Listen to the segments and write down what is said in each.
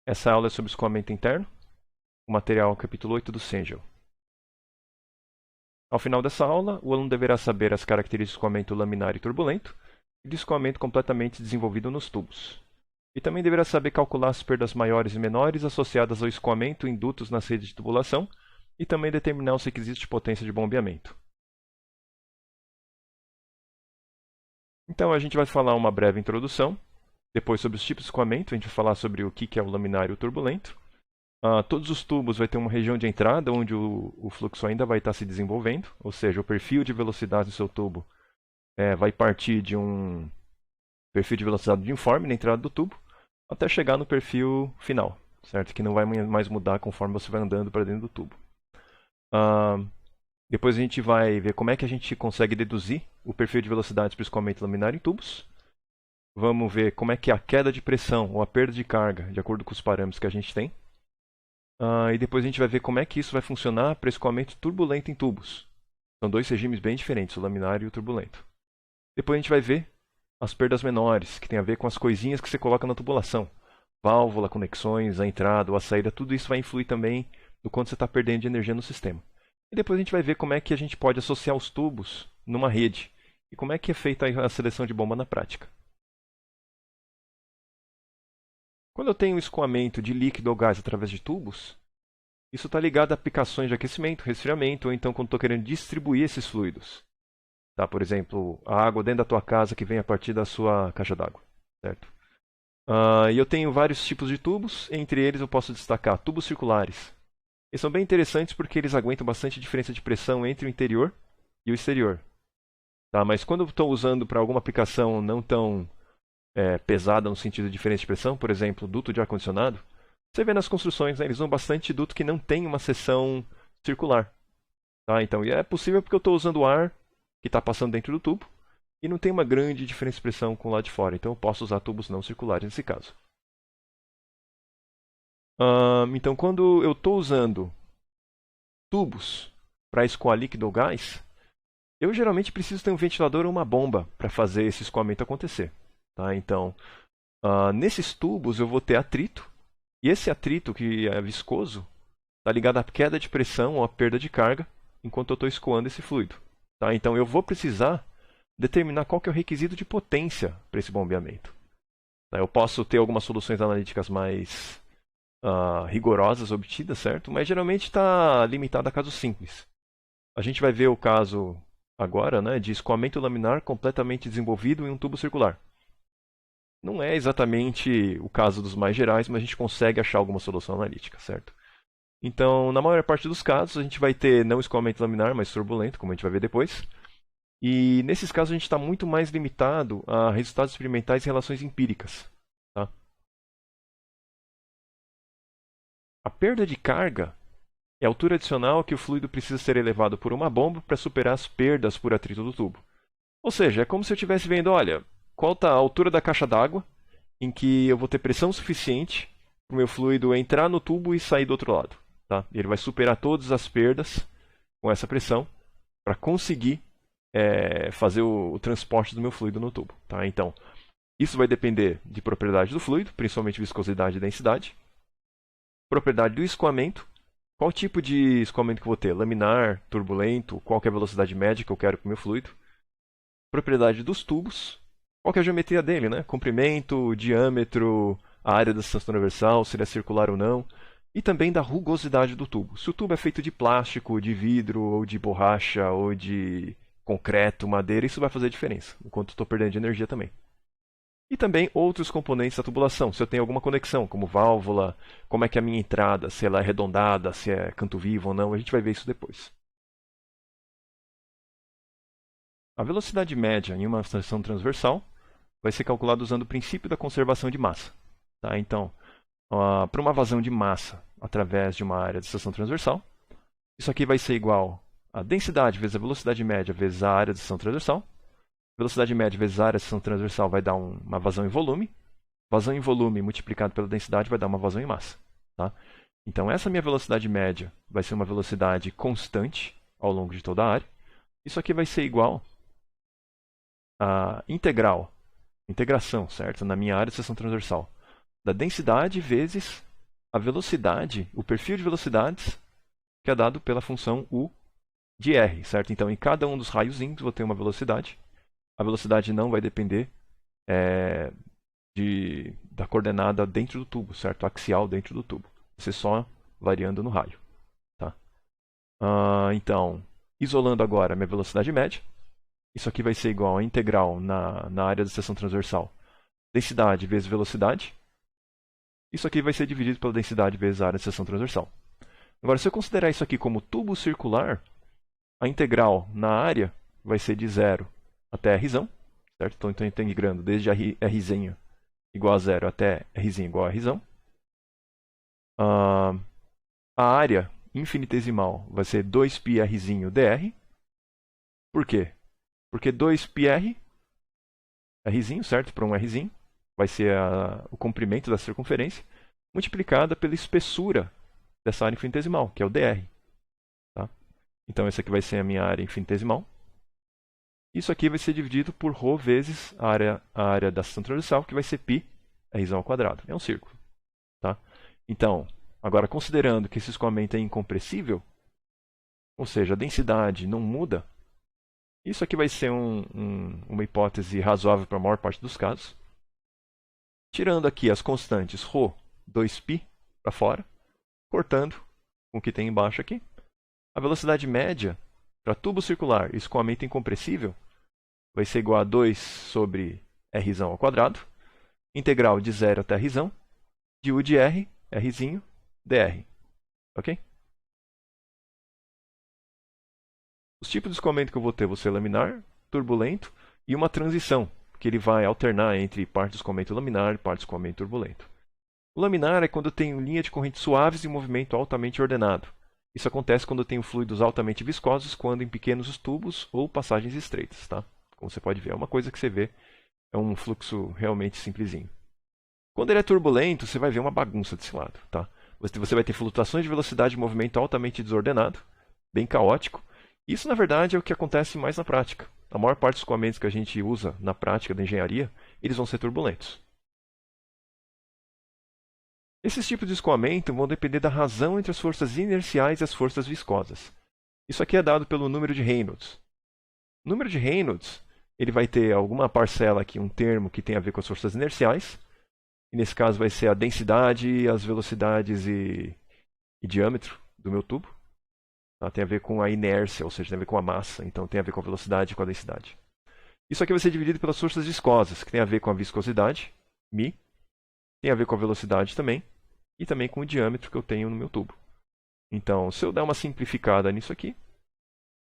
Essa aula é sobre escoamento interno, o material capítulo 8 do Cengel. Ao final dessa aula, o aluno deverá saber as características de escoamento laminar e turbulento e de escoamento completamente desenvolvido nos tubos. E também deverá saber calcular as perdas maiores e menores associadas ao escoamento em dutos nas redes de tubulação e também determinar os requisitos de potência de bombeamento. Então a gente vai falar uma breve introdução, depois sobre os tipos de escoamento, a gente vai falar sobre o que é o laminar e o turbulento. Todos os tubos vai ter uma região de entrada onde o fluxo ainda vai estar se desenvolvendo, ou seja, o perfil de velocidade do seu tubo vai partir de um perfil de velocidade uniforme na entrada do tubo até chegar no perfil final, certo? Que não vai mais mudar conforme você vai andando para dentro do tubo. Depois a gente vai ver como é que a gente consegue deduzir o perfil de velocidade para o escoamento laminar em tubos. Vamos ver como é que é a queda de pressão ou a perda de carga, de acordo com os parâmetros que a gente tem. E depois a gente vai ver como é que isso vai funcionar para escoamento turbulento em tubos. São dois regimes bem diferentes, o laminar e o turbulento. Depois a gente vai ver as perdas menores, que tem a ver com as coisinhas que você coloca na tubulação. Válvula, conexões, a entrada ou a saída, tudo isso vai influir também no quanto você está perdendo de energia no sistema. E depois a gente vai ver como é que a gente pode associar os tubos numa rede e como é que é feita a seleção de bomba na prática. Quando eu tenho escoamento de líquido ou gás através de tubos, isso está ligado a aplicações de aquecimento, resfriamento, ou então quando estou querendo distribuir esses fluidos. Tá, por exemplo, a água dentro da tua casa que vem a partir da sua caixa d'água, certo? E eu tenho vários tipos de tubos, entre eles eu posso destacar tubos circulares. Eles são bem interessantes porque eles aguentam bastante diferença de pressão entre o interior e o exterior. Tá, mas quando eu estou usando para alguma aplicação não tão pesada no sentido de diferença de pressão, por exemplo, duto de ar-condicionado, você vê nas construções, né, eles usam bastante duto que não tem uma seção circular. Tá? Então, é possível porque eu estou usando o ar que está passando dentro do tubo e não tem uma grande diferença de pressão com o lado de fora. Então, eu posso usar tubos não circulares nesse caso. Então, quando eu estou usando tubos para escoar líquido ou gás, eu geralmente preciso ter um ventilador ou uma bomba para fazer esse escoamento acontecer. Tá? Então, nesses tubos eu vou ter atrito, e esse atrito que é viscoso está ligado à queda de pressão ou à perda de carga enquanto eu estou escoando esse fluido. Tá? Então eu vou precisar determinar qual que é o requisito de potência para esse bombeamento. Tá? Eu posso ter algumas soluções analíticas mais rigorosas obtidas, certo? Mas geralmente está limitado a casos simples. A gente vai ver o caso agora, né, de escoamento laminar completamente desenvolvido em um tubo circular. Não é exatamente o caso dos mais gerais, mas a gente consegue achar alguma solução analítica, certo? Então, na maior parte dos casos, a gente vai ter não escoamento laminar, mas turbulento, como a gente vai ver depois. E nesses casos, a gente está muito mais limitado a resultados experimentais e relações empíricas. Tá? A perda de carga é a altura adicional que o fluido precisa ser elevado por uma bomba para superar as perdas por atrito do tubo. Ou seja, é como se eu estivesse vendo, olha, qual está a altura da caixa d'água em que eu vou ter pressão suficiente para o meu fluido entrar no tubo e sair do outro lado. Tá? Ele vai superar todas as perdas com essa pressão para conseguir fazer o transporte do meu fluido no tubo. Tá? Então, isso vai depender de propriedade do fluido, principalmente viscosidade e densidade, propriedade do escoamento, qual tipo de escoamento que eu vou ter, laminar, turbulento, qual que é a velocidade média que eu quero para o meu fluido, propriedade dos tubos, qual que é a geometria dele, né? Comprimento, diâmetro, a área da distância transversal, se ele é circular ou não, e também da rugosidade do tubo. Se o tubo é feito de plástico, de vidro, ou de borracha, ou de concreto, madeira, isso vai fazer diferença, enquanto estou perdendo de energia também. E também outros componentes da tubulação, se eu tenho alguma conexão, como válvula, como é que é a minha entrada, se ela é arredondada, se é canto vivo ou não, a gente vai ver isso depois. A velocidade média em uma seção transversal vai ser calculada usando o princípio da conservação de massa. Tá? Então, para uma vazão de massa através de uma área de seção transversal, isso aqui vai ser igual a densidade vezes a velocidade média vezes a área de seção transversal. Velocidade média vezes a área de seção transversal vai dar uma vazão em volume. Vazão em volume multiplicado pela densidade vai dar uma vazão em massa. Tá? Então, essa minha velocidade média vai ser uma velocidade constante ao longo de toda a área. Isso aqui vai ser igual a integração, certo? Na minha área de seção transversal, da densidade vezes a velocidade, o perfil de velocidades que é dado pela função U de R, certo? Então, em cada um dos raiozinhos vou ter uma velocidade. A velocidade não vai depender da coordenada dentro do tubo, certo? Axial dentro do tubo. Vai ser só variando no raio. Tá? Então, isolando agora a minha velocidade média, isso aqui vai ser igual a integral na área da seção transversal. Densidade vezes velocidade. Isso aqui vai ser dividido pela densidade vezes a área de seção transversal. Agora, se eu considerar isso aqui como tubo circular, a integral na área vai ser de 0 até R, certo? Então, estou integrando desde R igual a 0 até R igual a R. A área infinitesimal vai ser 2πr dr. Por quê? Porque 2πr, R, certo? Para um R, vai ser o comprimento da circunferência, multiplicada pela espessura dessa área infinitesimal, que é o dr. Tá? Então, essa aqui vai ser a minha área infinitesimal. Isso aqui vai ser dividido por ρ vezes a área da seção transversal, que vai ser π r ao quadrado. É um círculo. Tá? Então, agora considerando que esse escoamento é incompressível, ou seja, a densidade não muda, isso aqui vai ser uma hipótese razoável para a maior parte dos casos. Tirando aqui as constantes ρ, 2π para fora, cortando com o que tem embaixo aqui, a velocidade média para tubo circular e escoamento incompressível vai ser igual a 2 sobre R ao quadrado, integral de 0 até R, de U de R, R, dr. Ok? Os tipos de escoamento que eu vou ter vão ser laminar, turbulento e uma transição, que ele vai alternar entre parte do escoamento laminar e parte do escoamento turbulento. O laminar é quando eu tenho linha de correntes suaves e movimento altamente ordenado. Isso acontece quando eu tenho fluidos altamente viscosos, quando em pequenos tubos ou passagens estreitas. Tá? Como você pode ver, é uma coisa que você vê, é um fluxo realmente simplesinho. Quando ele é turbulento, você vai ver uma bagunça desse lado. Tá? Você vai ter flutuações de velocidade e movimento altamente desordenado, bem caótico. Isso, na verdade, é o que acontece mais na prática. A maior parte dos escoamentos que a gente usa na prática da engenharia, eles vão ser turbulentos. Esses tipos de escoamento vão depender da razão entre as forças inerciais e as forças viscosas. Isso aqui é dado pelo número de Reynolds. O número de Reynolds ele vai ter alguma parcela aqui, um termo que tem a ver com as forças inerciais. E nesse caso vai ser a densidade, as velocidades e diâmetro do meu tubo. Tá? Tem a ver com a inércia, ou seja, tem a ver com a massa. Então tem a ver com a velocidade e com a densidade. Isso aqui vai ser dividido pelas forças viscosas, que tem a ver com a viscosidade, μ. Tem a ver com a velocidade também. E também com o diâmetro que eu tenho no meu tubo. Então, se eu der uma simplificada nisso aqui,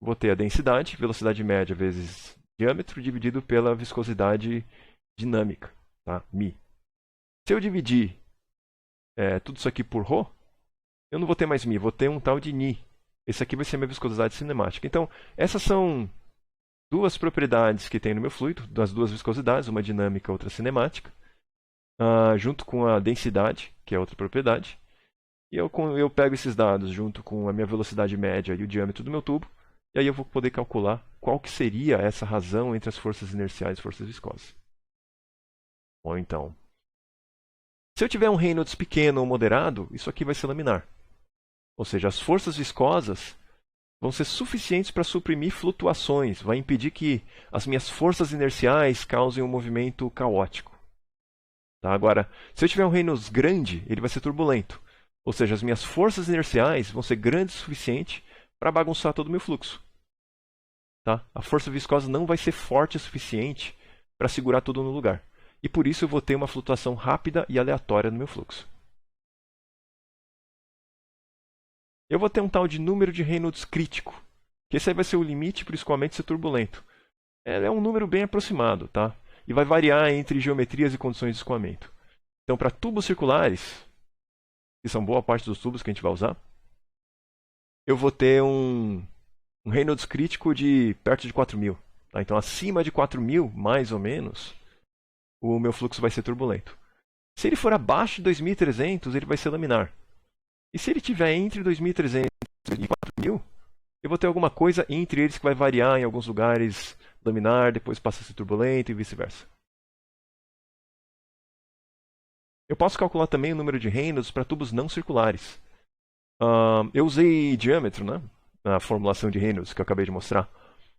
vou ter a densidade, velocidade média vezes diâmetro, dividido pela viscosidade dinâmica, tá? μ. Se eu dividir tudo isso aqui por ρ, eu não vou ter mais μ, vou ter um tal de νi. Esse aqui vai ser a minha viscosidade cinemática. Então, essas são duas propriedades que tem no meu fluido, das duas viscosidades, uma dinâmica e outra cinemática. Junto com a densidade, que é outra propriedade. E eu pego esses dados junto com a minha velocidade média e o diâmetro do meu tubo, e aí eu vou poder calcular qual que seria essa razão entre as forças inerciais e forças viscosas. Bom, então, se eu tiver um Reynolds pequeno ou moderado, isso aqui vai ser laminar. Ou seja, as forças viscosas vão ser suficientes para suprimir flutuações, vai impedir que as minhas forças inerciais causem um movimento caótico. Tá? Agora, se eu tiver um Reynolds grande, ele vai ser turbulento. Ou seja, as minhas forças inerciais vão ser grandes o suficiente para bagunçar todo o meu fluxo. Tá? A força viscosa não vai ser forte o suficiente para segurar tudo no lugar. E por isso eu vou ter uma flutuação rápida e aleatória no meu fluxo. Eu vou ter um tal de número de Reynolds crítico, que esse aí vai ser o limite para o escoamento ser turbulento. É um número bem aproximado, tá? E vai variar entre geometrias e condições de escoamento. Então, para tubos circulares, que são boa parte dos tubos que a gente vai usar, eu vou ter um Reynolds crítico de perto de 4.000. Tá? Então, acima de 4.000, mais ou menos, o meu fluxo vai ser turbulento. Se ele for abaixo de 2.300, ele vai ser laminar. E se ele estiver entre 2.300 e 4.000, eu vou ter alguma coisa entre eles que vai variar em alguns lugares laminar, depois passa a ser turbulento e vice-versa. Eu posso calcular também o número de Reynolds para tubos não circulares. Eu usei diâmetro, né? Na formulação de Reynolds que eu acabei de mostrar.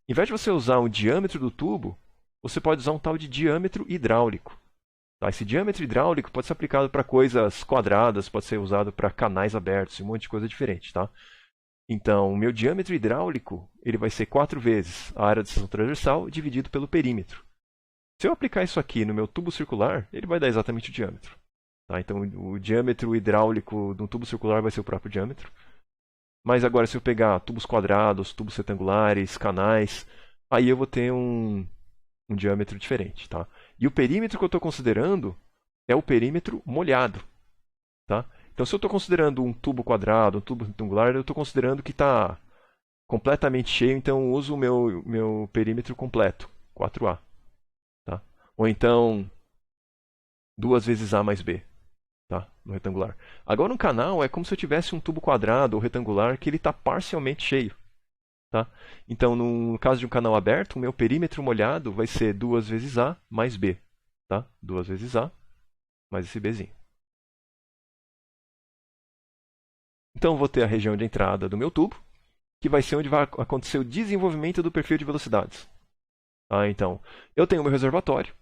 Em vez de você usar o diâmetro do tubo, você pode usar um tal de diâmetro hidráulico. Tá? Esse diâmetro hidráulico pode ser aplicado para coisas quadradas, pode ser usado para canais abertos, um monte de coisa diferente. Tá? Então, o meu diâmetro hidráulico ele vai ser 4 vezes a área de seção transversal dividido pelo perímetro. Se eu aplicar isso aqui no meu tubo circular, ele vai dar exatamente o diâmetro. Tá? Então, o diâmetro hidráulico de um tubo circular vai ser o próprio diâmetro. Mas agora, se eu pegar tubos quadrados, tubos retangulares, canais, aí eu vou ter um diâmetro diferente. Tá? E o perímetro que eu estou considerando é o perímetro molhado. Tá? Então, se eu estou considerando um tubo quadrado, um tubo retangular, eu estou considerando que está completamente cheio, então eu uso o meu perímetro completo, 4A. Tá? Ou então, 2 vezes A mais B. Tá? No retangular. Agora, um canal é como se eu tivesse um tubo quadrado ou retangular que ele está parcialmente cheio. Tá? Então, no caso de um canal aberto, o meu perímetro molhado vai ser 2 vezes A mais B. Tá? 2 vezes A mais esse Bzinho. Então, eu vou ter a região de entrada do meu tubo, que vai ser onde vai acontecer o desenvolvimento do perfil de velocidades. Tá? Então, eu tenho o meu reservatório,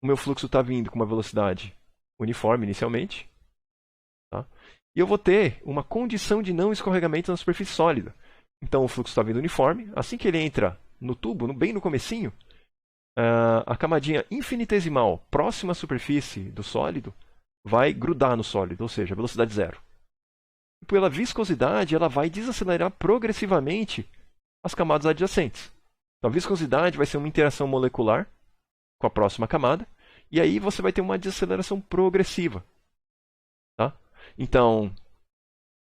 o meu fluxo está vindo com uma velocidade uniforme inicialmente, tá? E eu vou ter uma condição de não escorregamento na superfície sólida. Então, o fluxo está vindo uniforme. Assim que ele entra no tubo, bem no comecinho, a camadinha infinitesimal próxima à superfície do sólido vai grudar no sólido, ou seja, velocidade zero. E pela viscosidade, ela vai desacelerar progressivamente as camadas adjacentes. Então, a viscosidade vai ser uma interação molecular com a próxima camada, e aí você vai ter uma desaceleração progressiva. Tá? Então,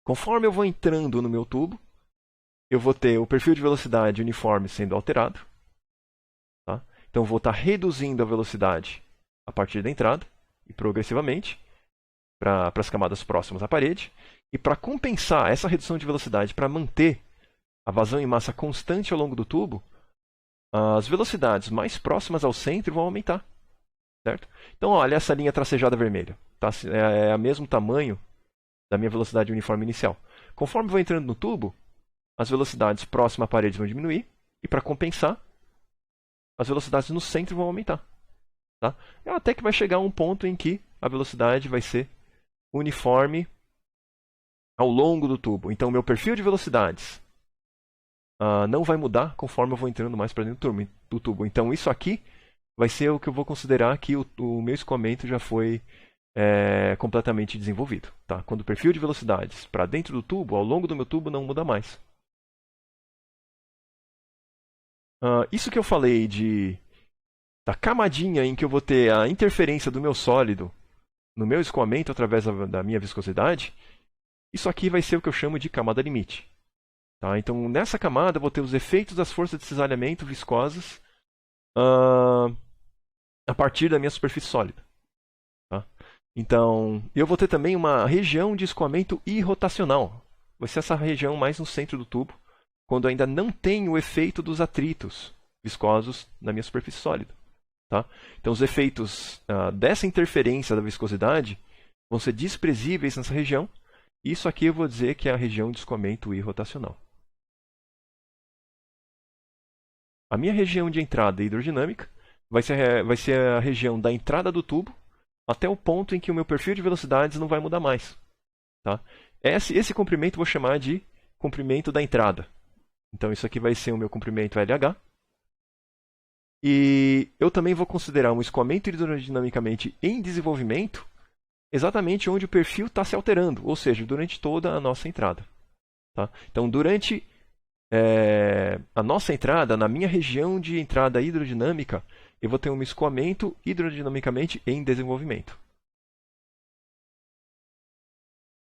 conforme eu vou entrando no meu tubo, eu vou ter o perfil de velocidade uniforme sendo alterado. Tá? Então, eu vou estar reduzindo a velocidade a partir da entrada, e progressivamente, para as camadas próximas à parede. E para compensar essa redução de velocidade, para manter a vazão em massa constante ao longo do tubo, as velocidades mais próximas ao centro vão aumentar. Certo? Então, olha essa linha tracejada vermelha. Tá? É o mesmo tamanho da minha velocidade uniforme inicial. Conforme eu vou entrando no tubo, as velocidades próximas à parede vão diminuir. E para compensar, as velocidades no centro vão aumentar. Tá? Até que vai chegar um ponto em que a velocidade vai ser uniforme ao longo do tubo. Então, o meu perfil de velocidades não vai mudar conforme eu vou entrando mais para dentro do tubo. Então, isso aqui vai ser o que eu vou considerar que o meu escoamento já foi completamente desenvolvido. Tá? Quando o perfil de velocidades para dentro do tubo, ao longo do meu tubo, não muda mais. Isso que eu falei da camadinha em que eu vou ter a interferência do meu sólido no meu escoamento através da minha viscosidade, isso aqui vai ser o que eu chamo de camada limite. Tá? Então, nessa camada, eu vou ter os efeitos das forças de cisalhamento viscosas a partir da minha superfície sólida. Tá? Então, eu vou ter também uma região de escoamento irrotacional. Vai ser essa região mais no centro do tubo, quando ainda não tem o efeito dos atritos viscosos na minha superfície sólida. Tá? Então, os efeitos dessa interferência da viscosidade vão ser desprezíveis nessa região. Isso aqui eu vou dizer que é a região de escoamento irrotacional. A minha região de entrada hidrodinâmica vai ser a região da entrada do tubo até o ponto em que o meu perfil de velocidades não vai mudar mais. Tá? Esse comprimento eu vou chamar de comprimento da entrada. Então, isso aqui vai ser o meu comprimento LH. E eu também vou considerar um escoamento hidrodinamicamente em desenvolvimento exatamente onde o perfil está se alterando, ou seja, durante toda a nossa entrada. Tá? Então, durante a nossa entrada, na minha região de entrada hidrodinâmica, eu vou ter um escoamento hidrodinamicamente em desenvolvimento.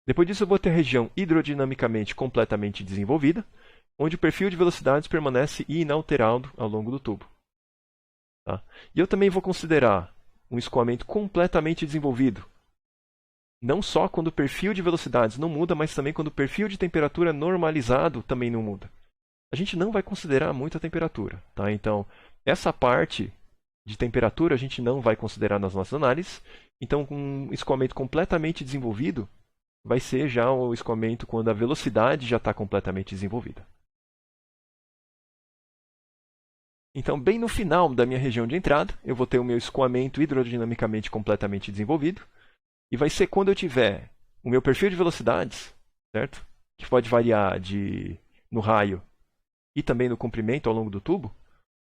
Depois disso, eu vou ter a região hidrodinamicamente completamente desenvolvida, onde o perfil de velocidades permanece inalterado ao longo do tubo. Tá? E eu também vou considerar um escoamento completamente desenvolvido, não só quando o perfil de velocidades não muda, mas também quando o perfil de temperatura normalizado também não muda. A gente não vai considerar muito a temperatura. Tá? Então, essa parte de temperatura a gente não vai considerar nas nossas análises. Então, com um escoamento completamente desenvolvido, vai ser já o escoamento quando a velocidade já está completamente desenvolvida. Então, bem no final da minha região de entrada, eu vou ter o meu escoamento hidrodinamicamente completamente desenvolvido. E vai ser quando eu tiver o meu perfil de velocidades, certo? Que pode variar no raio e também no comprimento ao longo do tubo.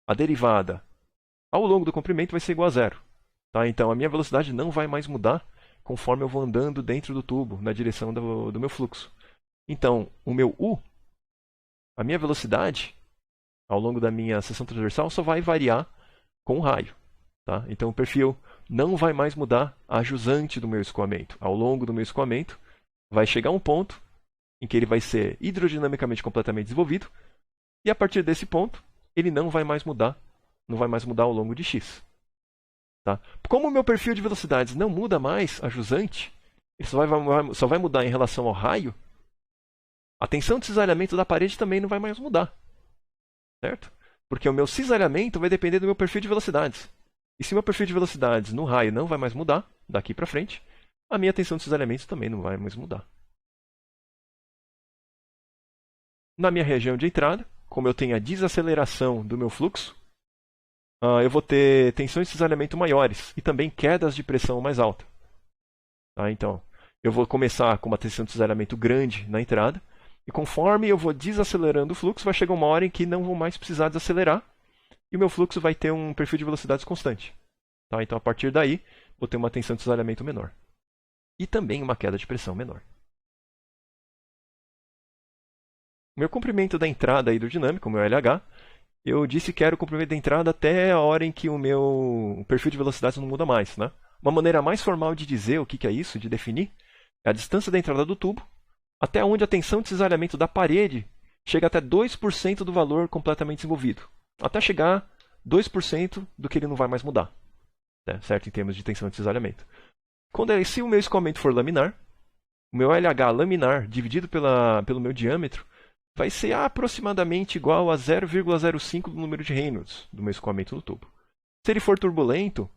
A derivada ao longo do comprimento vai ser igual a zero. Tá? Então, a minha velocidade não vai mais mudar conforme eu vou andando dentro do tubo, na direção do meu fluxo. Então, o meu U, a minha velocidade, ao longo da minha seção transversal, só vai variar com o raio. Tá? Então, o perfil não vai mais mudar a jusante do meu escoamento. Ao longo do meu escoamento, vai chegar um ponto em que ele vai ser hidrodinamicamente completamente desenvolvido, e a partir desse ponto, ele não vai mais mudar ao longo de x. Tá? Como o meu perfil de velocidades não muda mais a jusante, ele só vai mudar em relação ao raio, a tensão de cisalhamento da parede também não vai mais mudar. Certo? Porque o meu cisalhamento vai depender do meu perfil de velocidades. E se o meu perfil de velocidades no raio não vai mais mudar, daqui para frente, a minha tensão de cisalhamento também não vai mais mudar. Na minha região de entrada, como eu tenho a desaceleração do meu fluxo, eu vou ter tensões de cisalhamento maiores e também quedas de pressão mais alta. Tá? Então, eu vou começar com uma tensão de cisalhamento grande na entrada, e conforme eu vou desacelerando o fluxo, vai chegar uma hora em que não vou mais precisar desacelerar, e o meu fluxo vai ter um perfil de velocidades constante. Tá? Então, a partir daí, vou ter uma tensão de cisalhamento menor. E também uma queda de pressão menor. O meu comprimento da entrada hidrodinâmica, o meu LH, eu disse que era o comprimento da entrada até a hora em que o meu perfil de velocidades não muda mais. Né? Uma maneira mais formal de dizer o que é isso, de definir, é a distância da entrada do tubo até onde a tensão de cisalhamento da parede chega até 2% do valor completamente desenvolvido. Até chegar 2% do que ele não vai mais mudar. Né? Certo? Em termos de tensão de cisalhamento. Se o meu escoamento for laminar, o meu LH laminar dividido pelo meu diâmetro vai ser aproximadamente igual a 0,05 do número de Reynolds do meu escoamento no tubo. Se ele for turbulento,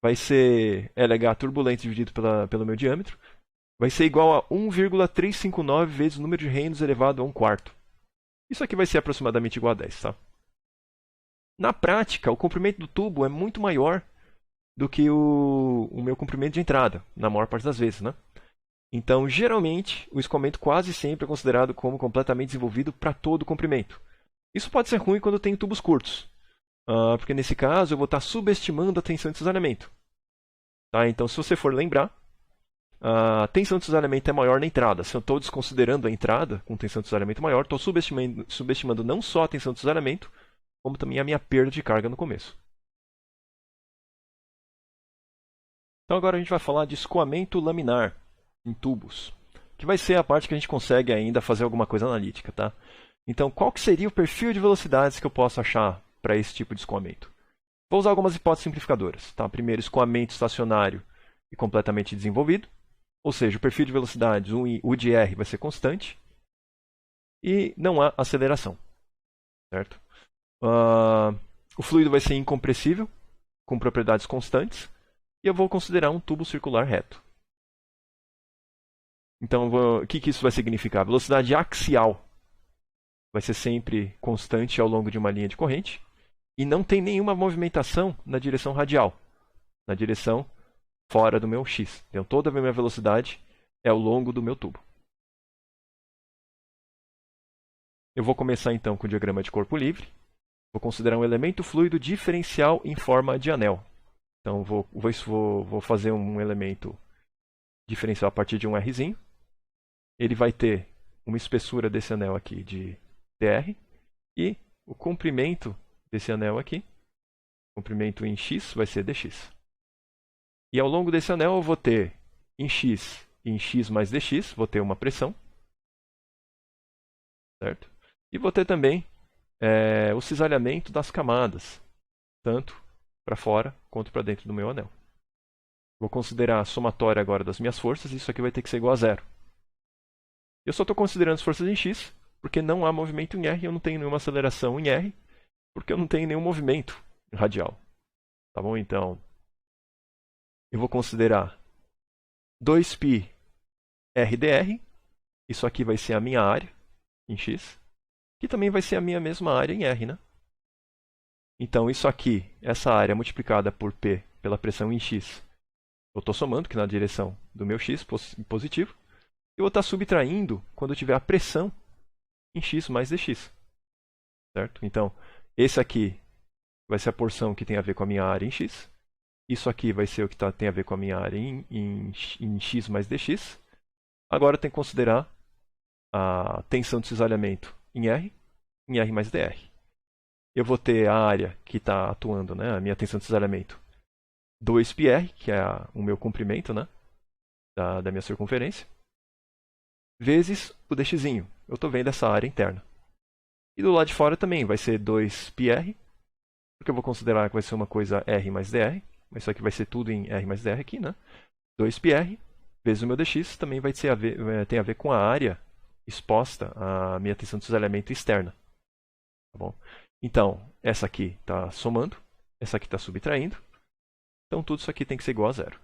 vai ser LH turbulento dividido pelo meu diâmetro, vai ser igual a 1,359 vezes o número de Reynolds elevado a 1/4. Isso aqui vai ser aproximadamente igual a 10. Tá? Na prática, o comprimento do tubo é muito maior do que o meu comprimento de entrada, na maior parte das vezes. Né? Então, geralmente, o escoamento quase sempre é considerado como completamente desenvolvido para todo o comprimento. Isso pode ser ruim quando eu tenho tubos curtos, porque nesse caso eu vou estar subestimando a tensão de cisalhamento. Tá? Então, se você for lembrar, a tensão de cisalhamento é maior na entrada. Se eu estou desconsiderando a entrada com tensão de cisalhamento maior, estou subestimando não só a tensão de cisalhamento, como também a minha perda de carga no começo. Então agora a gente vai falar de escoamento laminar em tubos, que vai ser a parte que a gente consegue ainda fazer alguma coisa analítica. Tá? Então, qual que seria o perfil de velocidades que eu posso achar para esse tipo de escoamento? Vou usar algumas hipóteses simplificadoras. Tá? Primeiro, escoamento estacionário e completamente desenvolvido. Ou seja, o perfil de velocidades, U de R, vai ser constante. E não há aceleração. Certo? O fluido vai ser incompressível, com propriedades constantes. E eu vou considerar um tubo circular reto. Então, o que isso vai significar? A velocidade axial vai ser sempre constante ao longo de uma linha de corrente. E não tem nenhuma movimentação na direção radial, na direção fora do meu x. Então, toda a minha velocidade é ao longo do meu tubo. Eu vou começar então com o diagrama de corpo livre. Vou considerar um elemento fluido diferencial em forma de anel. Então, vou fazer um elemento diferencial a partir de um Rzinho. Ele vai ter uma espessura desse anel aqui de dr e o comprimento desse anel aqui, comprimento em x, vai ser dx. E ao longo desse anel eu vou ter em x mais dx, vou ter uma pressão. Certo? E vou ter também o cisalhamento das camadas, tanto para fora quanto para dentro do meu anel. Vou considerar a somatória agora das minhas forças, e isso aqui vai ter que ser igual a zero. Eu só estou considerando as forças em x, porque não há movimento em R, eu não tenho nenhuma aceleração em R, porque eu não tenho nenhum movimento radial. Tá bom? Então, eu vou considerar 2π RdR. Isso aqui vai ser a minha área em x, que também vai ser a minha mesma área em R, né? Então, isso aqui, essa área multiplicada por P pela pressão em x, eu estou somando, que na direção do meu x positivo, e eu vou estar subtraindo quando eu tiver a pressão em x mais dx. Certo? Então, esse aqui vai ser a porção que tem a ver com a minha área em x. Isso aqui vai ser o que tem a ver com a minha área em x mais dx. Agora eu tenho que considerar a tensão de cisalhamento em R mais dr. Eu vou ter a área que está atuando, né, a minha tensão de cisalhamento, 2πr, que é o meu comprimento, né, da minha circunferência, vezes o dx. Eu estou vendo essa área interna. E do lado de fora também vai ser 2πr, porque eu vou considerar que vai ser uma coisa R mais dr, mas isso aqui vai ser tudo em R mais dr aqui, né? 2πr vezes o meu dx também vai tem a ver com a área exposta à minha tensão de cisalhamento externa. Tá bom? Então, essa aqui está somando, essa aqui está subtraindo. Então, tudo isso aqui tem que ser igual a zero.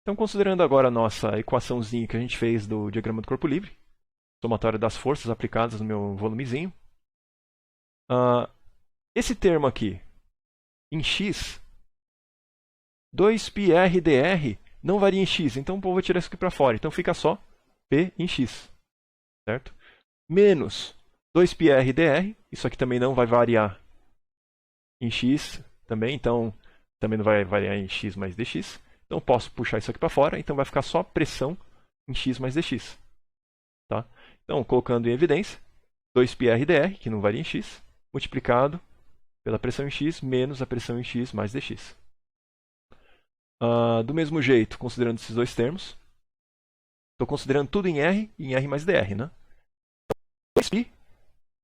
Então, considerando agora a nossa equaçãozinha que a gente fez do diagrama do corpo livre, somatória das forças aplicadas no meu volumezinho, esse termo aqui, em x, 2πrdr não varia em x, então eu vou tirar isso aqui para fora. Então fica só P em x, certo? Menos 2πrdr, isso aqui também não vai variar em x também, então também não vai variar em x mais dx. Então posso puxar isso aqui para fora, então vai ficar só pressão em x mais dx. Tá? Então, colocando em evidência, 2πrdr, que não varia em x, multiplicado pela pressão em x menos a pressão em x mais dx. Do mesmo jeito, considerando esses dois termos, estou considerando tudo em R e em R mais dr. Né? 2π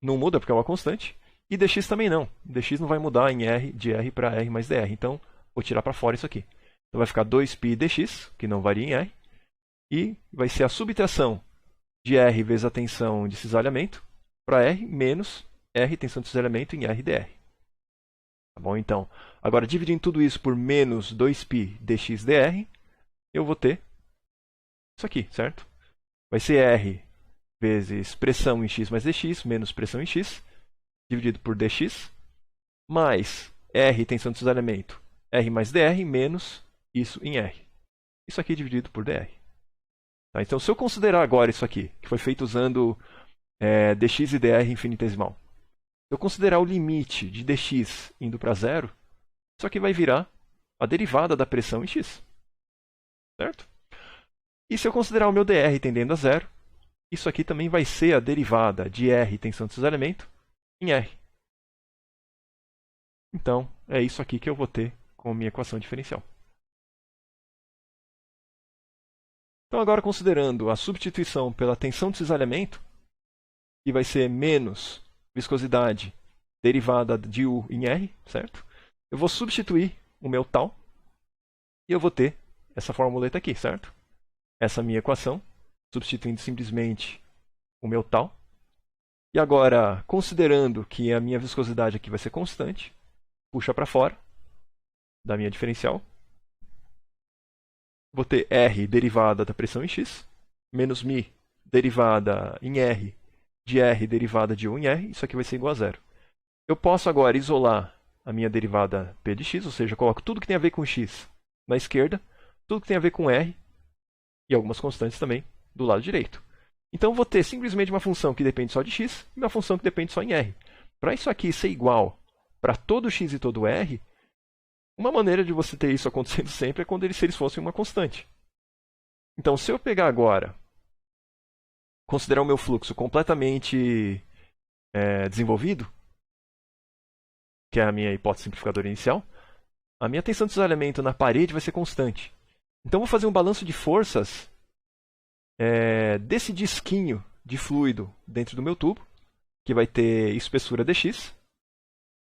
não muda porque é uma constante, e dx também não. Dx não vai mudar em R, de R para R mais dr. Então, vou tirar para fora isso aqui. Então, vai ficar 2π dx, que não varia em R, e vai ser a subtração de R vezes a tensão de cisalhamento para R menos R, tensão de cisalhamento, em R dr. Tá bom? Então, agora dividindo tudo isso por menos 2π dx dr, eu vou ter isso aqui, certo? Vai ser R vezes pressão em x mais dx, menos pressão em x, dividido por dx, mais R, tensão de cisalhamento, R mais dr, menos isso em R. Isso aqui dividido por dr. Tá? Então, se eu considerar agora isso aqui, que foi feito usando dx e dr infinitesimal, se eu considerar o limite de dx indo para zero, isso aqui vai virar a derivada da pressão em x. Certo? E se eu considerar o meu dr tendendo a zero, isso aqui também vai ser a derivada de R, tensão de cisalhamento, em R. Então, é isso aqui que eu vou ter com a minha equação diferencial. Então, agora considerando a substituição pela tensão de cisalhamento, que vai ser menos viscosidade derivada de U em R, certo? Eu vou substituir o meu tal e eu vou ter essa formuleta aqui, certo? Essa minha equação, substituindo simplesmente o meu tal. E agora, considerando que a minha viscosidade aqui vai ser constante, puxa para fora da minha diferencial. Vou ter R derivada da pressão em x, menos μ derivada em R de R derivada de U em R. Isso aqui vai ser igual a zero. Eu posso agora isolar a minha derivada P de x, ou seja, eu coloco tudo que tem a ver com x na esquerda, tudo que tem a ver com R e algumas constantes também do lado direito. Então eu vou ter simplesmente uma função que depende só de x e uma função que depende só em R. Para isso aqui ser igual para todo x e todo R, uma maneira de você ter isso acontecendo sempre é quando eles fossem uma constante. Então, se eu pegar agora, considerar o meu fluxo completamente desenvolvido, que é a minha hipótese simplificadora inicial, a minha tensão de cisalhamento na parede vai ser constante. Então, eu vou fazer um balanço de forças desse disquinho de fluido dentro do meu tubo, que vai ter espessura dx,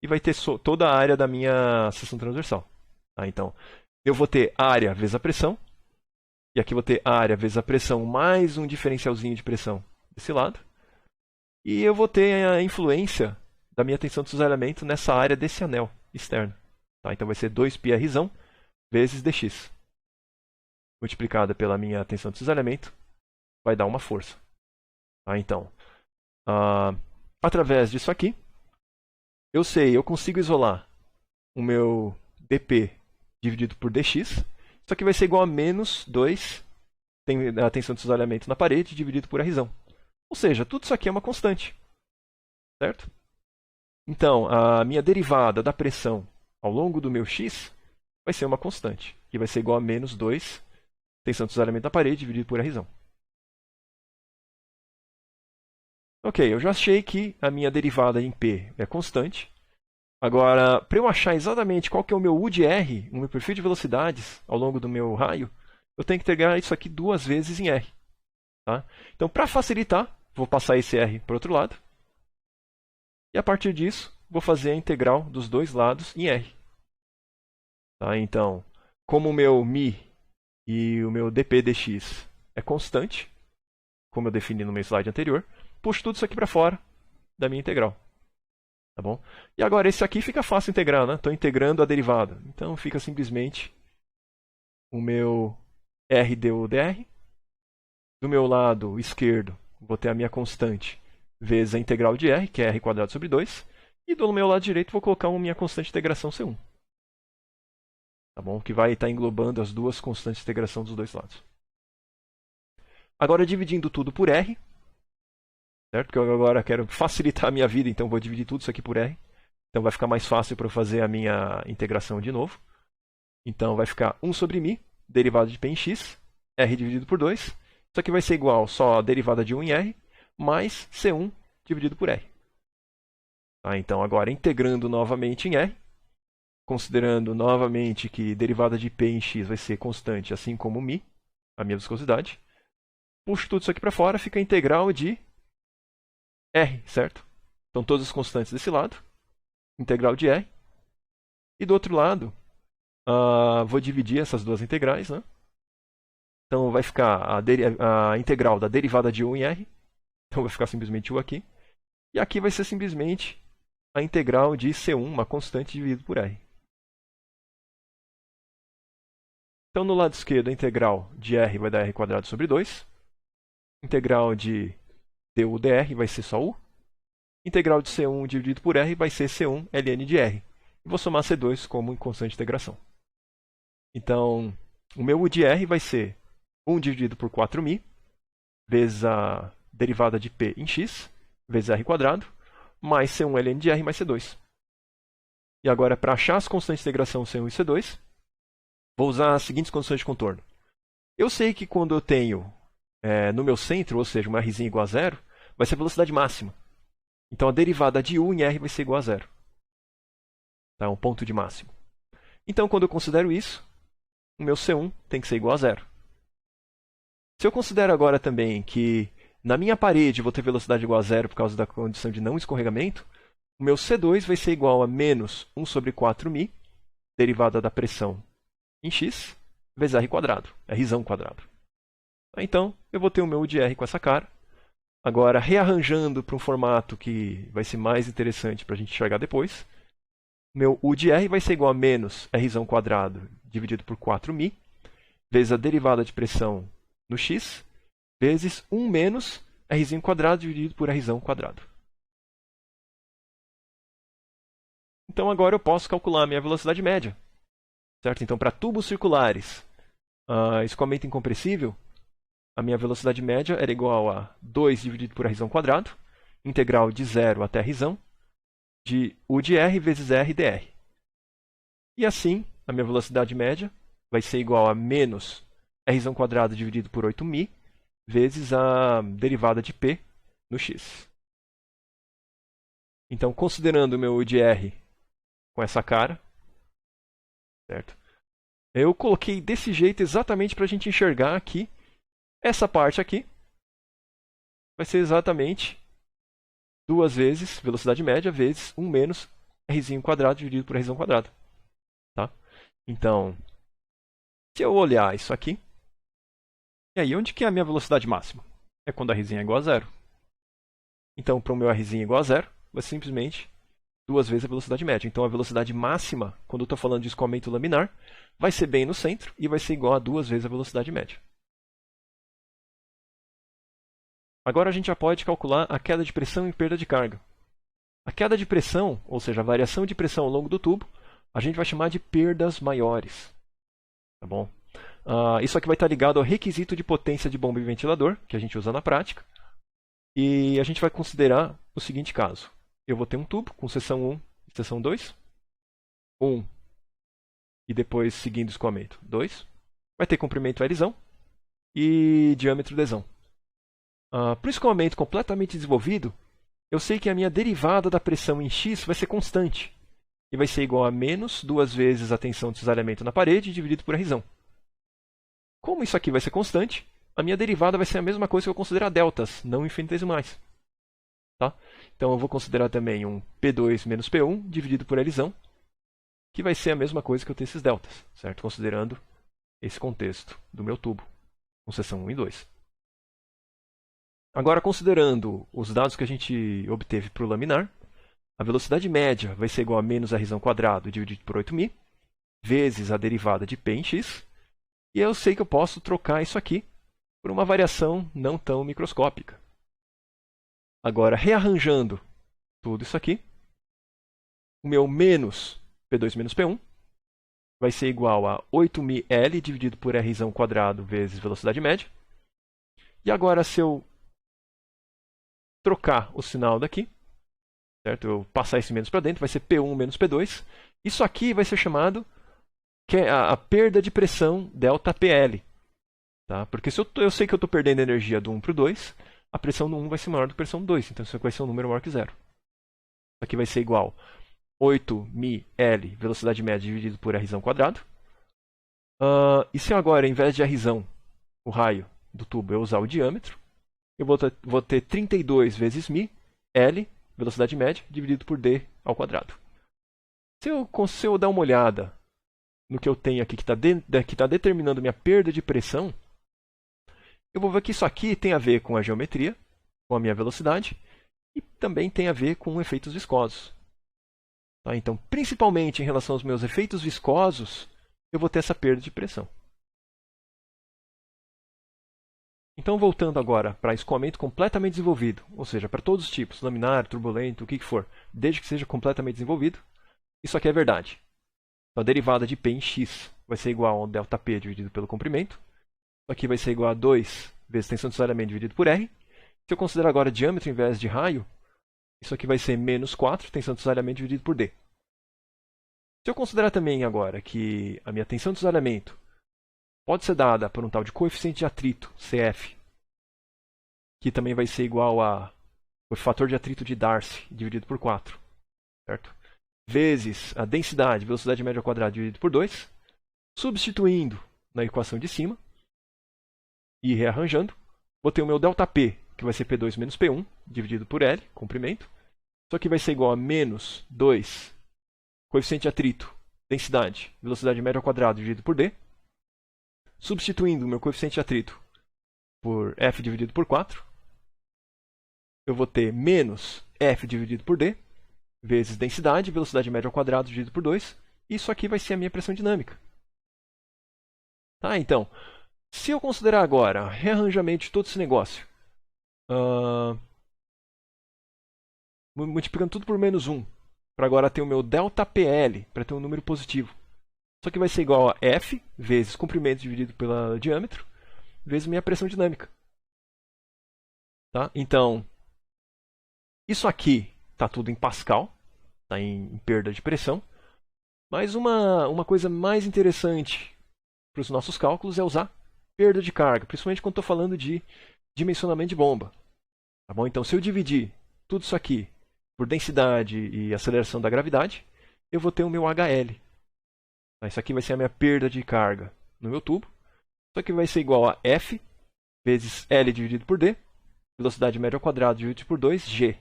e vai ter toda a área da minha seção transversal. Tá? Então, eu vou ter área vezes a pressão, e aqui vou ter área vezes a pressão mais um diferencialzinho de pressão desse lado, e eu vou ter a influência da minha tensão de cisalhamento nessa área desse anel externo. Tá? Então vai ser 2πr vezes dx. Multiplicada pela minha tensão de cisalhamento, vai dar uma força. Tá? Então, através disso aqui, eu consigo isolar o meu dp dividido por dx. Isso aqui vai ser igual a menos 2, a tensão de cisalhamento na parede, dividido por r. Ou seja, tudo isso aqui é uma constante. Certo? Então, a minha derivada da pressão ao longo do meu x vai ser uma constante, que vai ser igual a menos 2, tensão de cisalhamento da parede, dividido por r. Ok, eu já achei que a minha derivada em P é constante. Agora, para eu achar exatamente qual que é o meu U de R, o meu perfil de velocidades ao longo do meu raio, eu tenho que integrar isso aqui 2 vezes em R. Tá? Então, para facilitar, vou passar esse R para o outro lado. E a partir disso, vou fazer a integral dos dois lados em R. Tá? Então, como o meu μ e o meu dp dx é constante, como eu defini no meu slide anterior, puxo tudo isso aqui para fora da minha integral. Tá bom? E agora esse aqui fica fácil integrar, né? Estou integrando a derivada. Então fica simplesmente o meu r du dr. Do meu lado esquerdo, vou ter a minha constante vezes a integral de r, que é r² sobre 2. E do meu lado direito vou colocar a minha constante de integração C1. Tá bom? Que vai estar englobando as duas constantes de integração dos dois lados. Agora dividindo tudo por r, certo? Porque eu agora quero facilitar a minha vida, então vou dividir tudo isso aqui por r. Então vai ficar mais fácil para eu fazer a minha integração de novo. Então vai ficar 1 sobre μ, derivada de p em x, r dividido por 2. Isso aqui vai ser igual só a derivada de 1 em r, mais C1 dividido por r. Tá? Então agora integrando novamente em r, considerando novamente que derivada de p em x vai ser constante, assim como μ, a minha viscosidade. Puxo tudo isso aqui para fora, fica a integral de r, certo? Então todas as constantes desse lado, integral de r. E do outro lado, vou dividir essas duas integrais, né? Então vai ficar a integral da derivada de 1 em r. Então vai ficar simplesmente u aqui. E aqui vai ser simplesmente a integral de C1, uma constante, dividido por r. Então no lado esquerdo a integral de r vai dar r² sobre 2. Integral de du dr vai ser só u. Integral de C1 dividido por r vai ser C1 ln de r. E vou somar C2 como constante de integração. Então, o meu u de r vai ser 1 dividido por 4μ, vezes a derivada de p em x, vezes r², mais C1 ln de r mais C2. E agora, para achar as constantes de integração C1 e C2, vou usar as seguintes condições de contorno. Eu sei que quando eu tenho no meu centro, ou seja, uma rzinha igual a zero, vai ser a velocidade máxima. Então a derivada de u em r vai ser igual a zero. Tá? Um ponto de máximo. Então quando eu considero isso, o meu C1 tem que ser igual a zero. Se eu considero agora também que na minha parede vou ter velocidade igual a zero por causa da condição de não escorregamento, o meu C2 vai ser igual a menos 1 sobre 4μ, derivada da pressão em x, vezes r², r². Então, eu vou ter o meu u de r com essa cara. Agora, rearranjando para um formato que vai ser mais interessante para a gente enxergar depois, meu u de r vai ser igual a menos r² dividido por 4μ, vezes a derivada de pressão no x, vezes 1 menos r² dividido por r². Então, agora eu posso calcular a minha velocidade média. Certo? Então, para tubos circulares, escoamento incompressível, a minha velocidade média era igual a 2 dividido por r², integral de 0 até r, de u de r vezes r dr. E assim, a minha velocidade média vai ser igual a menos r² dividido por 8μ, vezes a derivada de p no x. Então, considerando o meu u de r com essa cara, certo? Eu coloquei desse jeito exatamente para a gente enxergar aqui. Essa parte aqui vai ser exatamente 2 vezes velocidade média vezes 1 menos r² dividido por r². Tá? Então, se eu olhar isso aqui, e aí, onde que é a minha velocidade máxima? É quando a r é igual a zero. Então, para o meu r igual a zero, vai simplesmente duas vezes a velocidade média. Então a velocidade máxima, quando eu estou falando de escoamento laminar, vai ser bem no centro e vai ser igual a duas vezes a velocidade média. Agora a gente já pode calcular a queda de pressão e perda de carga. A queda de pressão, ou seja, a variação de pressão ao longo do tubo, a gente vai chamar de perdas maiores. Tá bom? Isso aqui vai estar ligado ao requisito de potência de bomba e ventilador, que a gente usa na prática. E a gente vai considerar o seguinte caso. Eu vou ter um tubo com seção 1 e seção 2. 1 e depois seguindo o escoamento 2. Vai ter comprimento Lzão e diâmetro Dzão. Para o escoamento completamente desenvolvido, eu sei que a minha derivada da pressão em x vai ser constante. E vai ser igual a menos duas vezes a tensão de cisalhamento na parede dividido por Rzão. Como isso aqui vai ser constante, a minha derivada vai ser a mesma coisa que eu considerar deltas, não infinitesimais. Tá? Então eu vou considerar também um P2 menos P1 dividido por Lzão, que vai ser a mesma coisa que eu ter esses deltas, certo? Considerando esse contexto do meu tubo, com seção 1 e 2. Agora, considerando os dados que a gente obteve para o laminar, a velocidade média vai ser igual a menos Rzão quadrado dividido por 8.000, vezes a derivada de P em x, e eu sei que eu posso trocar isso aqui por uma variação não tão microscópica. Agora, rearranjando tudo isso aqui, o meu menos P2 menos P1 vai ser igual a 8.000L dividido por Rzão quadrado vezes velocidade média. E agora, se eu trocar o sinal daqui, certo? Eu passar esse menos para dentro, vai ser P1 menos P2. Isso aqui vai ser chamado que é a perda de pressão ΔPL. Tá? Porque se eu sei que eu estou perdendo energia do 1 para o 2, a pressão no 1 vai ser maior do que a pressão no 2. Então isso aqui vai ser um número maior que zero. Isso aqui vai ser igual a 8.000L, velocidade média, dividido por Rzão quadrado. E se agora, ao invés de Rzão, o raio do tubo, eu usar o diâmetro, eu vou ter 32 vezes μ, L, velocidade média, dividido por D ao quadrado. Se eu dar uma olhada no que eu tenho aqui, que está determinando minha perda de pressão, eu vou ver que isso aqui tem a ver com a geometria, com a minha velocidade, e também tem a ver com efeitos viscosos. Tá? Então, principalmente em relação aos meus efeitos viscosos, eu vou ter essa perda de pressão. Então, voltando agora para escoamento completamente desenvolvido, ou seja, para todos os tipos, laminar, turbulento, o que for, desde que seja completamente desenvolvido, isso aqui é verdade. Então, a derivada de P em x vai ser igual a ΔP dividido pelo comprimento. Isso aqui vai ser igual a 2 vezes tensão de cisalhamento dividido por R. Se eu considerar agora diâmetro em vez de raio, isso aqui vai ser menos 4 tensão de cisalhamento dividido por D. Se eu considerar também agora que a minha tensão de cisalhamento pode ser dada por um tal de coeficiente de atrito, CF, que também vai ser igual a o fator de atrito de Darcy dividido por 4, certo? Vezes a densidade, velocidade média ao quadrado dividido por 2, substituindo na equação de cima e rearranjando, vou ter o meu ΔP, que vai ser P2 menos P1, dividido por L, comprimento. Isso aqui vai ser igual a menos 2, coeficiente de atrito, densidade, velocidade média ao quadrado dividido por D. Substituindo o meu coeficiente de atrito por F dividido por 4, eu vou ter menos F dividido por D, vezes densidade, velocidade média ao quadrado dividido por 2. Isso aqui vai ser a minha pressão dinâmica. Tá, então, se eu considerar agora rearranjamento de todo esse negócio, multiplicando tudo por menos 1, para agora ter o meu ΔPL, para ter um número positivo. Isso aqui vai ser igual a F vezes comprimento dividido pelo diâmetro, vezes minha pressão dinâmica. Tá? Então, isso aqui está tudo em Pascal, está em perda de pressão. Mas uma coisa mais interessante para os nossos cálculos é usar perda de carga, principalmente quando estou falando de dimensionamento de bomba. Tá bom? Então, se eu dividir tudo isso aqui por densidade e aceleração da gravidade, eu vou ter o meu HL. Isso aqui vai ser a minha perda de carga no meu tubo. Isso aqui vai ser igual a F vezes L dividido por D, velocidade média ao quadrado dividido por 2G.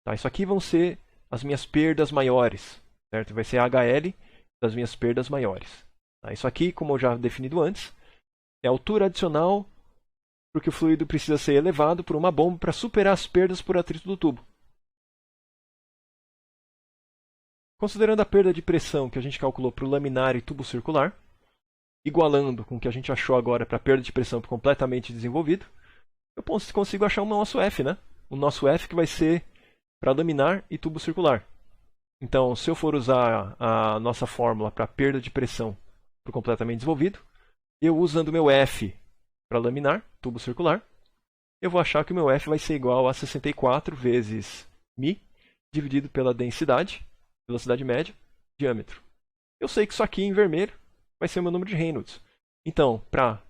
Tá? Isso aqui vão ser as minhas perdas maiores, certo? Vai ser a HL das minhas perdas maiores. Tá? Isso aqui, como eu já definido antes, é a altura adicional porque o fluido precisa ser elevado por uma bomba para superar as perdas por atrito do tubo. Considerando a perda de pressão que a gente calculou para o laminar e tubo circular, igualando com o que a gente achou agora para a perda de pressão completamente desenvolvido, eu consigo achar o nosso F, né? O nosso F que vai ser para laminar e tubo circular. Então, se eu for usar a nossa fórmula para perda de pressão para completamente desenvolvido, eu usando o meu F para laminar, tubo circular, eu vou achar que o meu F vai ser igual a 64 vezes μ dividido pela densidade, velocidade média, diâmetro. Eu sei que isso aqui em vermelho vai ser o meu número de Reynolds. Então, para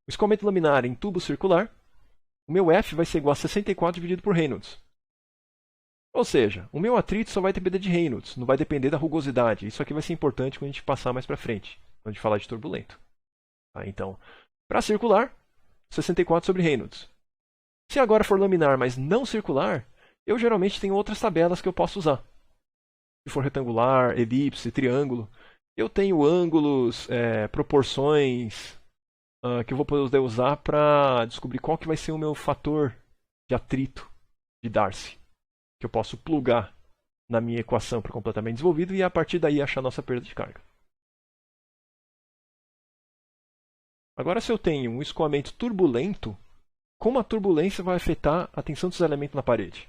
o escoamento laminar em tubo circular, o meu F vai ser igual a 64 dividido por Reynolds. Ou seja, o meu atrito só vai depender de Reynolds, não vai depender da rugosidade. Isso aqui vai ser importante quando a gente passar mais para frente, quando a gente falar de turbulento. Tá, então, para circular, 64 sobre Reynolds. Se agora for laminar, mas não circular, eu geralmente tenho outras tabelas que eu posso usar. Se for retangular, elipse, triângulo, eu tenho ângulos, proporções, que eu vou poder usar para descobrir qual que vai ser o meu fator de atrito de Darcy, que eu posso plugar na minha equação para completamente desenvolvido e a partir daí achar a nossa perda de carga. Agora, se eu tenho um escoamento turbulento, como a turbulência vai afetar a tensão dos elementos na parede?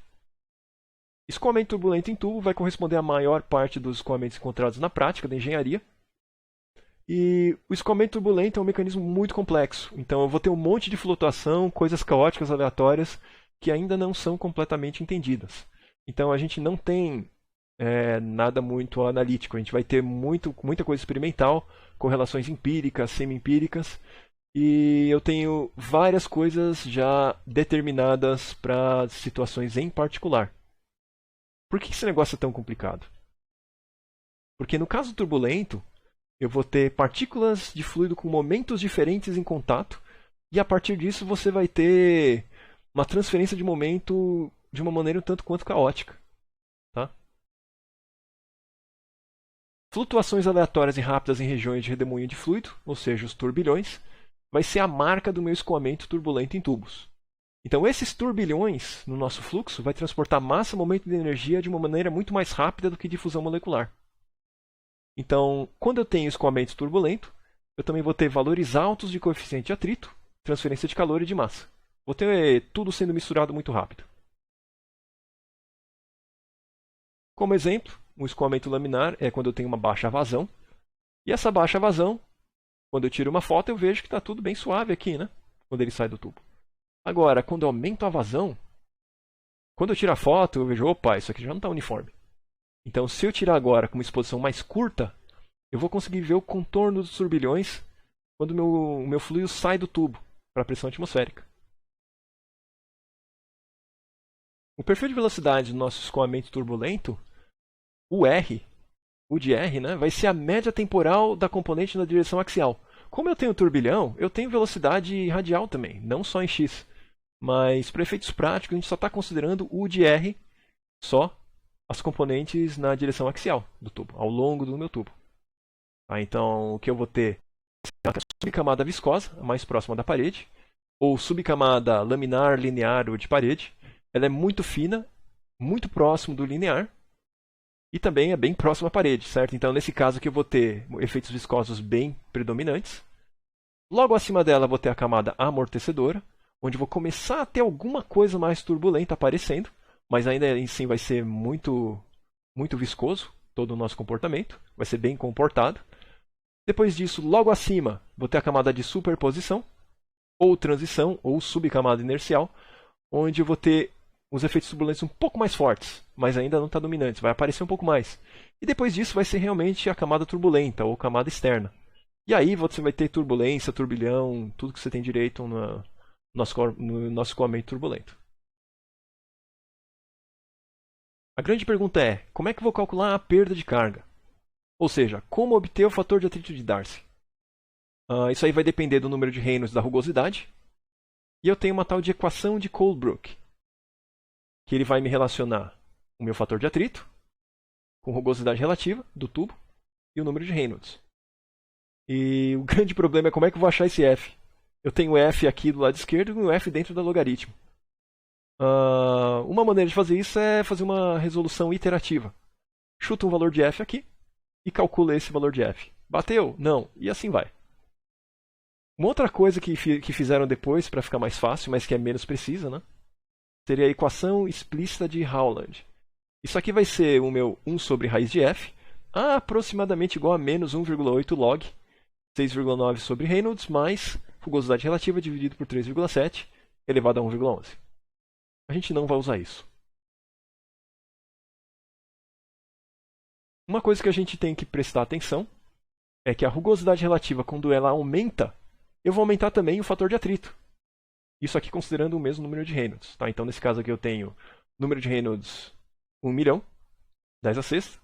Escoamento turbulento em tubo vai corresponder à maior parte dos escoamentos encontrados na prática da engenharia. E o escoamento turbulento é um mecanismo muito complexo. Então eu vou ter um monte de flutuação, coisas caóticas, aleatórias, que ainda não são completamente entendidas. Então a gente não tem nada muito analítico. A gente vai ter muita coisa experimental, correlações empíricas, semi-empíricas. E eu tenho várias coisas já determinadas para situações em particular. Por que esse negócio é tão complicado? Porque no caso turbulento, eu vou ter partículas de fluido com momentos diferentes em contato, e a partir disso você vai ter uma transferência de momento de uma maneira um tanto quanto caótica. Tá? Flutuações aleatórias e rápidas em regiões de redemoinho de fluido, ou seja, os turbilhões, vai ser a marca do meu escoamento turbulento em tubos. Então esses turbilhões no nosso fluxo vai transportar massa, momento e energia de uma maneira muito mais rápida do que difusão molecular. Então, quando eu tenho escoamento turbulento, eu também vou ter valores altos de coeficiente de atrito, transferência de calor e de massa. Vou ter tudo sendo misturado muito rápido. Como exemplo, um escoamento laminar é quando eu tenho uma baixa vazão. E essa baixa vazão, quando eu tiro uma foto, eu vejo que está tudo bem suave aqui, né? Quando ele sai do tubo. Agora, quando eu aumento a vazão, quando eu tiro a foto, eu vejo, opa, isso aqui já não está uniforme. Então, se eu tirar agora com uma exposição mais curta, eu vou conseguir ver o contorno dos turbilhões quando o meu fluido sai do tubo para a pressão atmosférica. O perfil de velocidade do nosso escoamento turbulento, o R, o de R, né, vai ser a média temporal da componente na direção axial. Como eu tenho turbilhão, eu tenho velocidade radial também, não só em x. Mas, para efeitos práticos, a gente só está considerando o de R, só as componentes na direção axial do tubo, ao longo do meu tubo. Tá, então, o que eu vou ter é a subcamada viscosa, a mais próxima da parede, ou subcamada laminar, linear ou de parede. Ela é muito fina, muito próximo do linear, e também é bem próximo à parede, certo? Então, nesse caso aqui, eu vou ter efeitos viscosos bem predominantes. Logo acima dela, eu vou ter a camada amortecedora, onde eu vou começar a ter alguma coisa mais turbulenta aparecendo, mas ainda assim vai ser muito viscoso todo o nosso comportamento, vai ser bem comportado. Depois disso, logo acima, vou ter a camada de superposição, ou transição, ou subcamada inercial, onde eu vou ter os efeitos turbulentos um pouco mais fortes, mas ainda não está dominante, vai aparecer um pouco mais. E depois disso vai ser realmente a camada turbulenta, ou camada externa. E aí você vai ter turbulência, turbilhão, tudo que você tem direito no nosso escoamento turbulento. A grande pergunta é, como é que eu vou calcular a perda de carga? Ou seja, como obter o fator de atrito de Darcy? Isso aí vai depender do número de Reynolds da rugosidade. E eu tenho uma tal de equação de Colebrook, que ele vai me relacionar o meu fator de atrito com rugosidade relativa do tubo e o número de Reynolds. E o grande problema é como é que eu vou achar esse F. Eu tenho F aqui do lado esquerdo e o F dentro da logaritmo. Uma maneira de fazer isso é fazer uma resolução iterativa. chuto um valor de f aqui e calculo esse valor de f. Bateu? Não. E assim vai. Uma outra coisa que fizeram depois para ficar mais fácil, mas que é menos precisa, né? Seria a equação explícita de Howland. Isso aqui vai ser o meu 1 sobre raiz de f, aproximadamente igual a menos 1,8 log 6,9 sobre Reynolds, mais rugosidade relativa dividido por 3,7 elevado a 1,11. A gente não vai usar isso. Uma coisa que a gente tem que prestar atenção é que a rugosidade relativa, quando ela aumenta, eu vou aumentar também o fator de atrito. Isso aqui considerando o mesmo número de Reynolds. Tá? Então, nesse caso aqui, eu tenho número de Reynolds 1 milhão, 10 a sexta.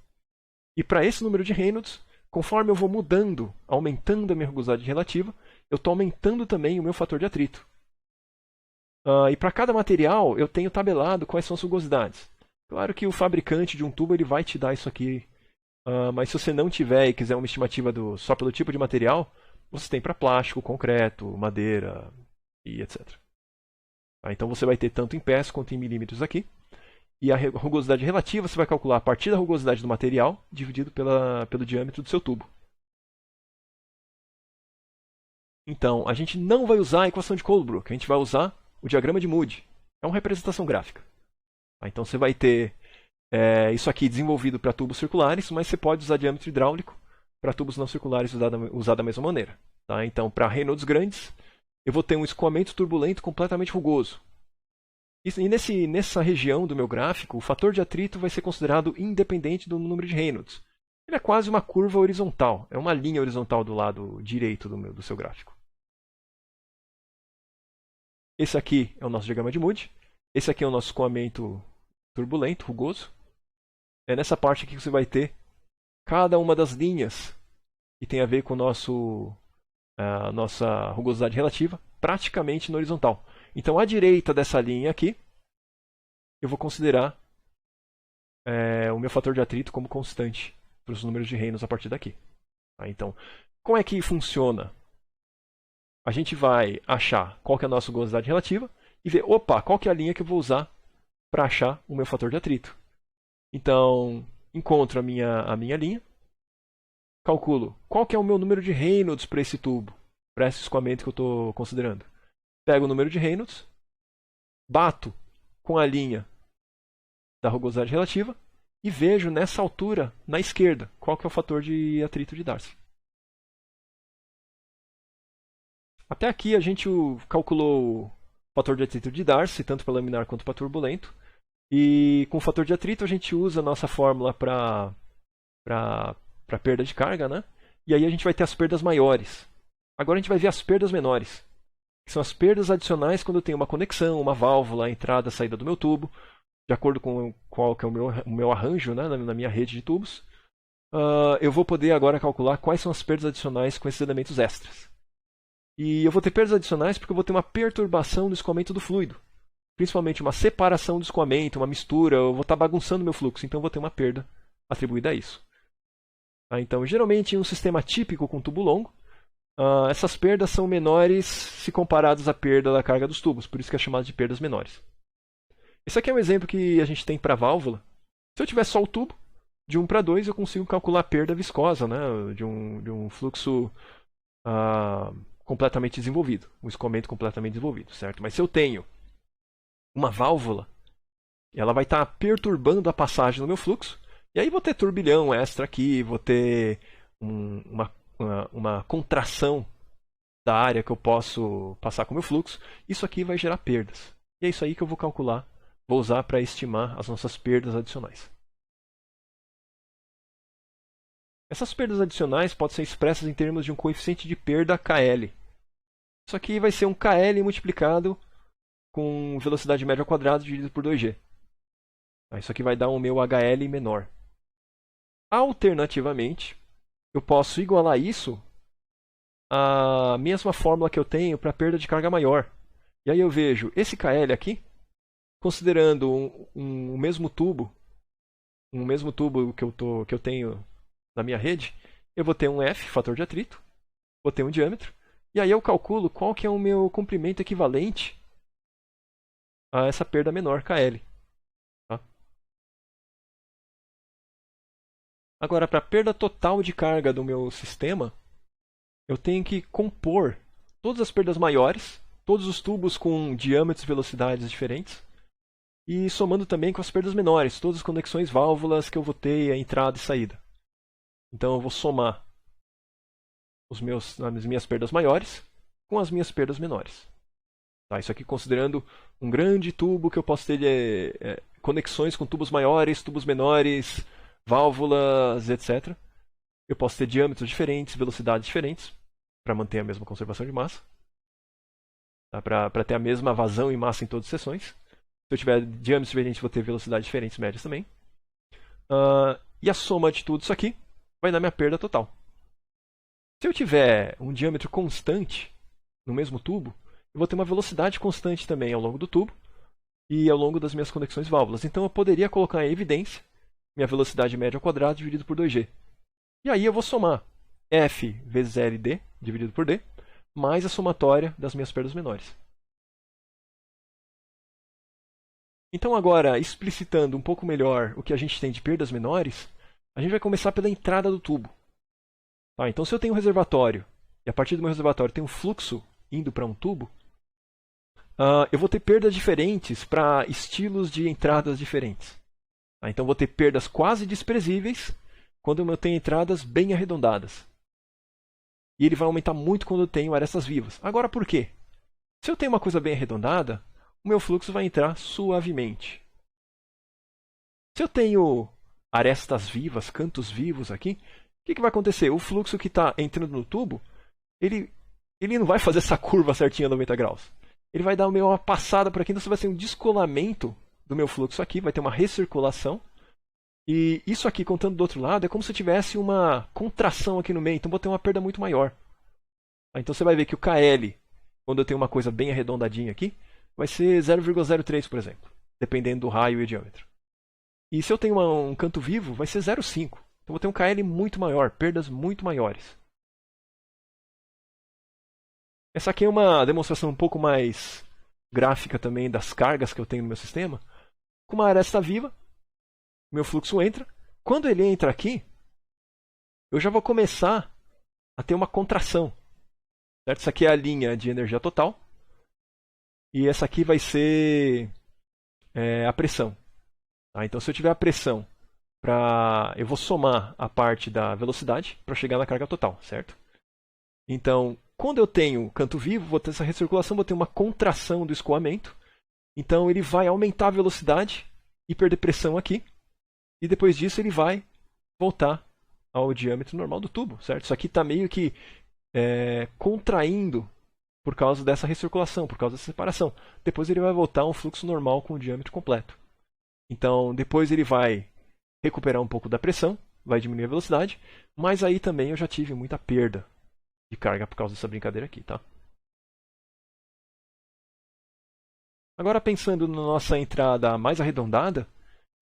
E para esse número de Reynolds, conforme eu vou mudando, aumentando a minha rugosidade relativa, eu estou aumentando também o meu fator de atrito. E para cada material, eu tenho tabelado quais são as rugosidades. Claro que o fabricante de um tubo ele vai te dar isso aqui. Mas se você não tiver e quiser uma estimativa só pelo tipo de material, você tem para plástico, concreto, madeira e etc. Então você vai ter tanto em pés quanto em milímetros aqui. E a rugosidade relativa você vai calcular a partir da rugosidade do material dividido pelo diâmetro do seu tubo. Então, a gente não vai usar a equação de Colebrook, a gente vai usar o diagrama de Moody. É uma representação gráfica. Então você vai ter isso aqui desenvolvido para tubos circulares, mas você pode usar diâmetro hidráulico para tubos não circulares usar da mesma maneira. Tá? Então, para Reynolds grandes, eu vou ter um escoamento turbulento completamente rugoso. E nessa região do meu gráfico, o fator de atrito vai ser considerado independente do número de Reynolds. Ele é quase uma curva horizontal, é uma linha horizontal do lado direito do seu gráfico. Esse aqui é o nosso diagrama de Moody. Esse aqui é o nosso escoamento turbulento, rugoso. É nessa parte aqui que você vai ter cada uma das linhas que tem a ver com a nossa rugosidade relativa, praticamente no horizontal. Então, à direita dessa linha aqui, eu vou considerar o meu fator de atrito como constante para os números de Reynolds a partir daqui. Tá? Então, como é que funciona? A gente vai achar qual que é a nossa rugosidade relativa e ver, opa, qual que é a linha que eu vou usar para achar o meu fator de atrito. Então, encontro a minha linha, calculo qual que é o meu número de Reynolds para esse tubo, para esse escoamento que eu estou considerando. Pego o número de Reynolds, bato com a linha da rugosidade relativa e vejo nessa altura, na esquerda, qual que é o fator de atrito de Darcy. Até aqui a gente calculou o fator de atrito de Darcy, tanto para laminar quanto para turbulento. E com o fator de atrito a gente usa a nossa fórmula para perda de carga, né? E aí a gente vai ter as perdas maiores. Agora a gente vai ver as perdas menores, que são as perdas adicionais quando eu tenho uma conexão, uma válvula, a entrada, a saída do meu tubo, de acordo com qual que é o meu arranjo, né, na minha rede de tubos. Eu vou poder agora calcular quais são as perdas adicionais com esses elementos extras. E eu vou ter perdas adicionais porque eu vou ter uma perturbação no escoamento do fluido. Principalmente uma separação do escoamento, uma mistura, eu vou estar bagunçando meu fluxo, então eu vou ter uma perda atribuída a isso. Então, geralmente, em um sistema típico com tubo longo, essas perdas são menores se comparadas à perda da carga dos tubos, por isso que é chamado de perdas menores. Esse aqui é um exemplo que a gente tem para válvula. Se eu tiver só o tubo, de 1 para 2 eu consigo calcular a perda viscosa, né, de um fluxo completamente desenvolvido, um escoamento completamente desenvolvido, certo? Mas se eu tenho uma válvula, ela vai estar perturbando a passagem do meu fluxo, e aí vou ter turbilhão extra aqui, vou ter uma contração da área que eu posso passar com o meu fluxo. Isso aqui vai gerar perdas. E é isso aí que eu vou calcular, vou usar para estimar as nossas perdas adicionais. Essas perdas adicionais podem ser expressas em termos de um coeficiente de perda KL. Isso aqui vai ser um KL multiplicado com velocidade média ao quadrado dividido por 2G. Isso aqui vai dar o meu HL menor. Alternativamente, eu posso igualar isso à mesma fórmula que eu tenho para perda de carga maior. E aí eu vejo esse KL aqui, considerando o mesmo tubo que eu tenho na minha rede, eu vou ter um F, fator de atrito, vou ter um diâmetro, e aí eu calculo qual que é o meu comprimento equivalente a essa perda menor KL. Tá? Agora, para a perda total de carga do meu sistema, eu tenho que compor todas as perdas maiores, todos os tubos com diâmetros e velocidades diferentes, e somando também com as perdas menores, todas as conexões válvulas que eu vou ter, a entrada e saída. Então eu vou somar as minhas perdas maiores com as minhas perdas menores. Tá, isso aqui considerando um grande tubo que eu posso ter conexões com tubos maiores, tubos menores, válvulas, etc. Eu posso ter diâmetros diferentes, velocidades diferentes, para manter a mesma conservação de massa. Tá, para ter a mesma vazão e massa em todas as seções. Se eu tiver diâmetros diferentes, vou ter velocidades diferentes, médias também. E a soma de tudo isso aqui vai dar minha perda total. Se eu tiver um diâmetro constante no mesmo tubo, eu vou ter uma velocidade constante também ao longo do tubo e ao longo das minhas conexões válvulas. Então eu poderia colocar em evidência minha velocidade média ao quadrado dividido por 2G. E aí eu vou somar F vezes LD dividido por D, mais a somatória das minhas perdas menores. Então agora, explicitando um pouco melhor o que a gente tem de perdas menores, a gente vai começar pela entrada do tubo. Tá, então se eu tenho um reservatório, e a partir do meu reservatório tem um fluxo indo para um tubo, eu vou ter perdas diferentes para estilos de entradas diferentes. Tá, então vou ter perdas quase desprezíveis quando eu tenho entradas bem arredondadas. E ele vai aumentar muito quando eu tenho arestas vivas. Agora por quê? Se eu tenho uma coisa bem arredondada, o meu fluxo vai entrar suavemente. Se eu tenho arestas vivas, cantos vivos aqui, o que vai acontecer? O fluxo que está entrando no tubo, ele não vai fazer essa curva certinha a 90 graus. Ele vai dar uma passada por aqui, então vai ser um descolamento do meu fluxo aqui, vai ter uma recirculação. E isso aqui, contando do outro lado, é como se eu tivesse uma contração aqui no meio, então vou ter uma perda muito maior. Então você vai ver que o KL, quando eu tenho uma coisa bem arredondadinha aqui, vai ser 0,03, por exemplo, dependendo do raio e diâmetro. E se eu tenho um canto vivo, vai ser 0,5. Então vou ter um KL muito maior, perdas muito maiores. Essa aqui é uma demonstração um pouco mais gráfica também das cargas que eu tenho no meu sistema. Com uma aresta viva, meu fluxo entra. Quando ele entra aqui, eu já vou começar a ter uma contração. Certo? Essa aqui é a linha de energia total. E essa aqui vai ser a pressão. Tá? Então se eu tiver a pressão, eu vou somar a parte da velocidade para chegar na carga total, certo? Então, quando eu tenho canto vivo, vou ter essa recirculação, vou ter uma contração do escoamento. Então ele vai aumentar a velocidade e perder pressão aqui. E depois disso ele vai voltar ao diâmetro normal do tubo, certo? Isso aqui está meio que contraindo por causa dessa recirculação, por causa dessa separação. Depois ele vai voltar a um fluxo normal com o diâmetro completo. Então depois ele vai recuperar um pouco da pressão, vai diminuir a velocidade, mas aí também eu já tive muita perda de carga por causa dessa brincadeira aqui, tá? Agora pensando na nossa entrada mais arredondada,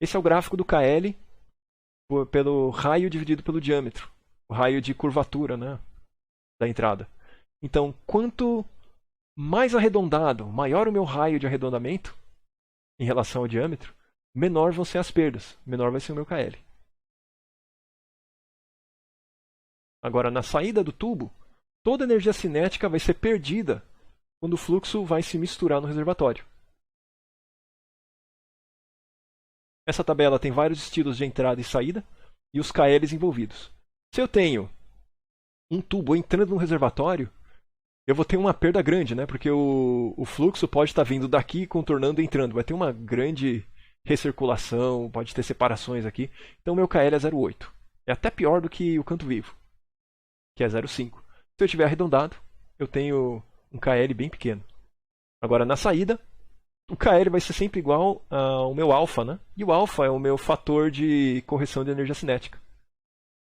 esse é o gráfico do KL pelo raio dividido pelo diâmetro, o raio de curvatura, né, da entrada. Então, quanto mais arredondado, maior o meu raio de arredondamento em relação ao diâmetro, menor vão ser as perdas, menor vai ser o meu KL. Agora, na saída do tubo, toda a energia cinética vai ser perdida quando o fluxo vai se misturar no reservatório. Essa tabela tem vários estilos de entrada e saída e os KLs envolvidos. Se eu tenho um tubo entrando no reservatório, eu vou ter uma perda grande, né? Porque o fluxo pode estar vindo daqui, contornando e entrando. Vai ter uma grande recirculação, pode ter separações aqui. Então meu KL é 0,8. É até pior do que o canto vivo, que é 0,5. Se eu tiver arredondado, eu tenho um KL bem pequeno. Agora na saída, o KL vai ser sempre igual ao meu alfa, né? E o alfa é o meu fator de correção de energia cinética.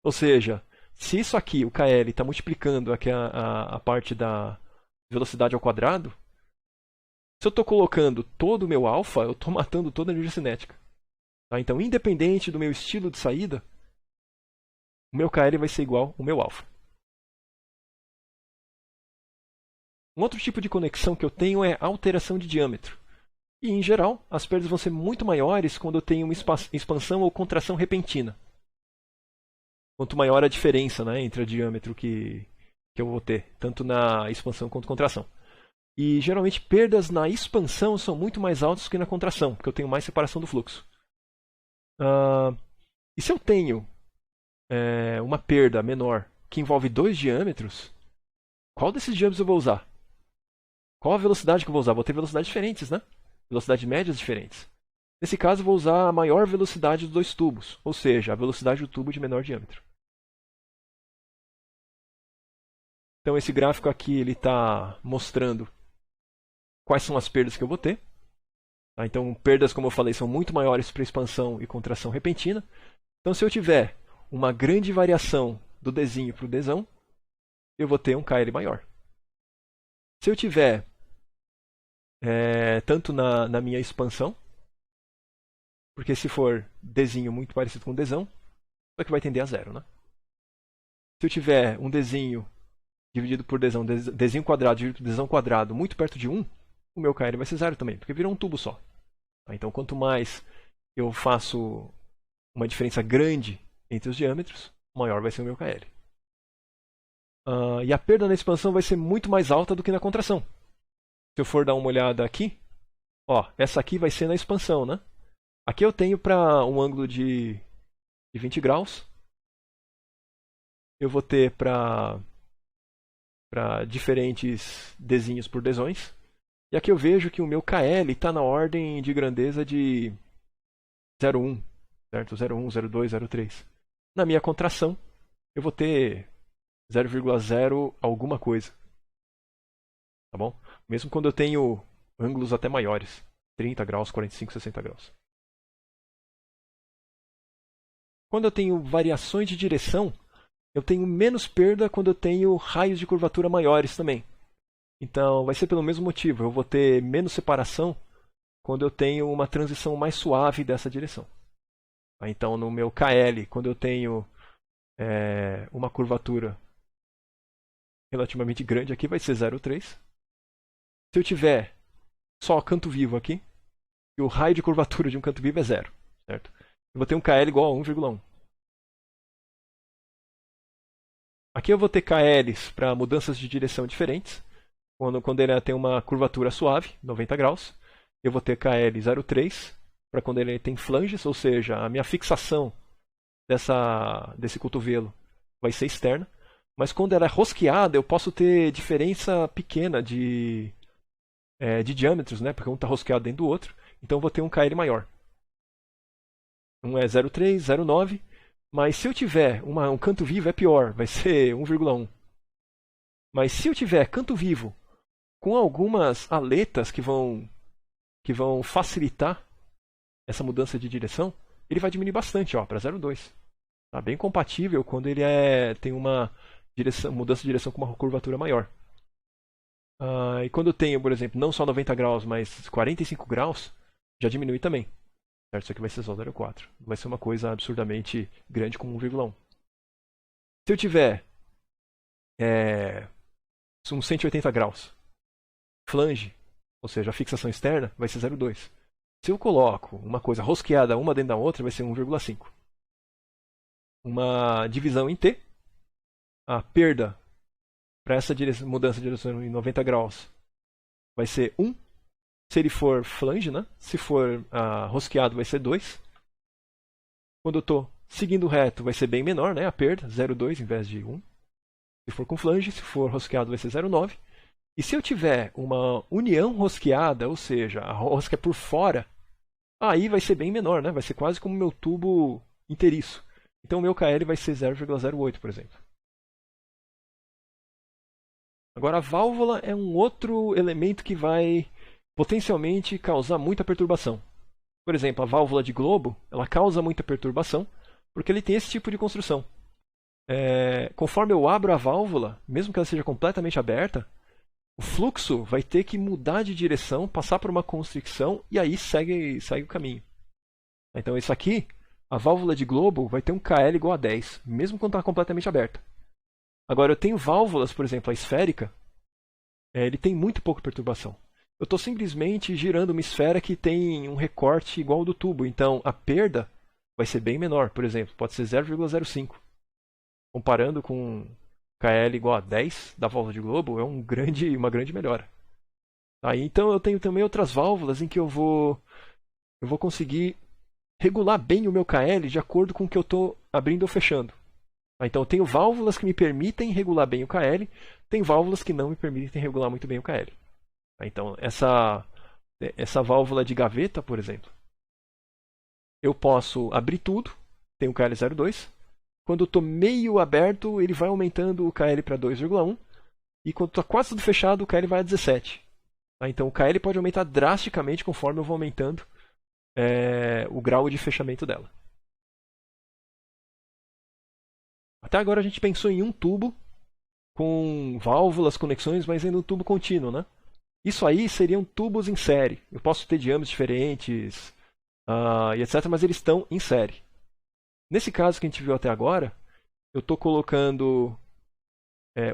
Ou seja, se isso aqui, o KL, está multiplicando aqui a parte da velocidade ao quadrado, se eu estou colocando todo o meu alfa, eu estou matando toda a energia cinética. Tá? Então, independente do meu estilo de saída, o meu KL vai ser igual ao meu alfa. Um outro tipo de conexão que eu tenho é alteração de diâmetro. E, em geral, as perdas vão ser muito maiores quando eu tenho uma expansão ou contração repentina. quanto maior a diferença, né, entre o diâmetro que eu vou ter, tanto na expansão quanto contração. E geralmente perdas na expansão são muito mais altas que na contração, porque eu tenho mais separação do fluxo. E se eu tenho uma perda menor que envolve dois diâmetros, qual desses diâmetros eu vou usar? Qual a velocidade que eu vou usar? Vou ter velocidades diferentes, né? Velocidades médias diferentes. Nesse caso, eu vou usar a maior velocidade dos dois tubos, ou seja, a velocidade do tubo de menor diâmetro. Então, esse gráfico aqui ele está mostrando quais são as perdas que eu vou ter. Tá? Então, perdas, como eu falei, são muito maiores para expansão e contração repentina. Então, se eu tiver uma grande variação do Dzinho para o Dzão, eu vou ter um KL maior. Se eu tiver tanto na minha expansão, porque se for Dzinho muito parecido com Dzão, só que vai tender a zero, né? Se eu tiver um Dzinho dividido por Dzão, Dzinho quadrado dividido por Dzão quadrado muito perto de 1, o meu KL vai ser zero também, porque virou um tubo só. Então, quanto mais eu faço uma diferença grande entre os diâmetros, maior vai ser o meu KL. E a perda na expansão vai ser muito mais alta do que na contração. Se eu for dar uma olhada aqui, essa aqui vai ser na expansão, né? Aqui eu tenho para um ângulo de 20 graus. Eu vou ter para diferentes Dzinhos por Dzões. E aqui eu vejo que o meu KL está na ordem de grandeza de 0,1, certo? 0,1, 0,2, 0,3. Na minha contração, eu vou ter 0,0 alguma coisa. Tá bom? Mesmo quando eu tenho ângulos até maiores. 30 graus, 45, 60 graus. Quando eu tenho variações de direção, eu tenho menos perda quando eu tenho raios de curvatura maiores também. Então, vai ser pelo mesmo motivo. Eu vou ter menos separação quando eu tenho uma transição mais suave dessa direção. Então, no meu KL, quando eu tenho uma curvatura relativamente grande aqui, vai ser 0,3. Se eu tiver só canto vivo aqui, e o raio de curvatura de um canto vivo é 0, certo? Eu vou ter um KL igual a 1,1. Aqui eu vou ter KLs para mudanças de direção diferentes. Quando ele tem uma curvatura suave, 90 graus, eu vou ter KL 0,3 para quando ele tem flanges, ou seja, a minha fixação desse cotovelo vai ser externa. Mas quando ela é rosqueada, eu posso ter diferença pequena de diâmetros, né? Porque um está rosqueado dentro do outro. Então eu vou ter um KL maior. Um é 0,3, 0,9. Mas se eu tiver um canto vivo, é pior, vai ser 1,1. Mas se eu tiver canto vivo com algumas aletas que vão facilitar essa mudança de direção, ele vai diminuir bastante, para 0,2. Tá bem compatível quando ele tem uma mudança de direção com uma curvatura maior. E quando eu tenho, por exemplo, não só 90 graus, mas 45 graus, já diminui também. Certo? Isso aqui vai ser só 0,4. Vai ser uma coisa absurdamente grande como 1,1. Se eu tiver uns 180 graus, flange, ou seja, a fixação externa, vai ser 0,2. Se eu coloco uma coisa rosqueada uma dentro da outra, vai ser 1,5. Uma divisão em T, a perda para essa mudança de direção em 90 graus vai ser 1. Se ele for flange, né? Se for rosqueado, vai ser 2. Quando eu estou seguindo reto, vai ser bem menor, né? A perda, 0,2 em vez de 1. Se for com flange, se for rosqueado, vai ser 0,9. E se eu tiver uma união rosqueada, ou seja, a rosca é por fora, aí vai ser bem menor, né? Vai ser quase como o meu tubo inteiriço. Então o meu KL vai ser 0,08, por exemplo. Agora a válvula é um outro elemento que vai potencialmente causar muita perturbação. Por exemplo, a válvula de globo, ela causa muita perturbação porque ele tem esse tipo de construção. Conforme eu abro a válvula, mesmo que ela seja completamente aberta, o fluxo vai ter que mudar de direção, passar por uma constricção e aí segue o caminho. Então isso aqui, a válvula de globo vai ter um KL igual a 10, mesmo quando está completamente aberta. Agora eu tenho válvulas, por exemplo, a esférica, ele tem muito pouca perturbação. Eu estou simplesmente girando uma esfera que tem um recorte igual ao do tubo, então a perda vai ser bem menor, por exemplo, pode ser 0,05. comparando com KL igual a 10 da válvula de globo, é uma grande melhora. Tá? Então eu tenho também outras válvulas em que eu vou conseguir regular bem o meu KL de acordo com o que eu estou abrindo ou fechando. Tá? Então eu tenho válvulas que me permitem regular bem o KL, tem válvulas que não me permitem regular muito bem o KL. Tá? Então essa válvula de gaveta, por exemplo, eu posso abrir tudo, tem o KL02. Quando eu estou meio aberto, ele vai aumentando o KL para 2,1. E quando está quase tudo fechado, o KL vai a 17. Tá? Então o KL pode aumentar drasticamente conforme eu vou aumentando o grau de fechamento dela. Até agora a gente pensou em um tubo com válvulas, conexões, mas ainda um tubo contínuo, né? Isso aí seriam tubos em série. Eu posso ter diâmetros diferentes e etc, mas eles estão em série. Nesse caso que a gente viu até agora, eu estou colocando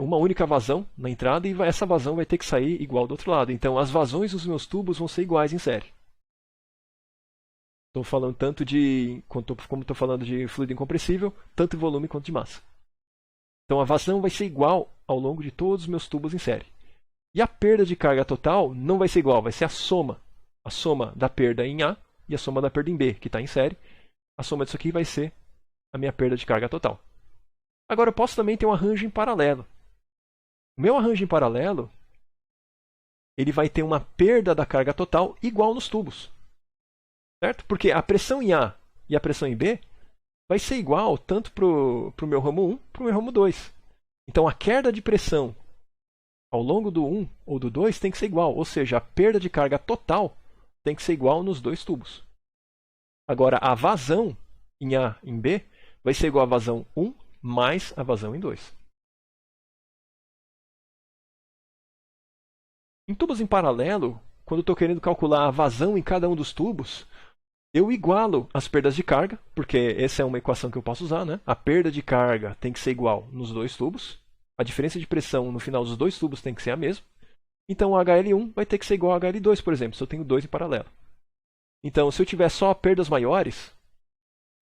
uma única vazão na entrada e essa vazão vai ter que sair igual do outro lado. Então as vazões dos meus tubos vão ser iguais em série. Estou falando tanto como estou falando de fluido incompressível, tanto em volume quanto de massa. Então a vazão vai ser igual ao longo de todos os meus tubos em série. E a perda de carga total não vai ser igual, vai ser a soma. A soma da perda em A e a soma da perda em B, que está em série. A soma disso aqui vai ser a minha perda de carga total. Agora eu posso também ter um arranjo em paralelo. O meu arranjo em paralelo, ele vai ter uma perda da carga total igual nos tubos. Certo? Porque a pressão em A e a pressão em B vai ser igual tanto para o meu ramo 1 para o meu ramo 2. Então a queda de pressão ao longo do 1 ou do 2 tem que ser igual. Ou seja, a perda de carga total tem que ser igual nos dois tubos. Agora a vazão em A e em B vai ser igual a vazão 1 mais a vazão em 2. Em tubos em paralelo, quando eu estou querendo calcular a vazão em cada um dos tubos, eu igualo as perdas de carga, porque essa é uma equação que eu posso usar, né? A perda de carga tem que ser igual nos dois tubos. A diferença de pressão no final dos dois tubos tem que ser a mesma. Então o HL1 vai ter que ser igual ao HL2, por exemplo, se eu tenho dois em paralelo. Então, se eu tiver só perdas maiores,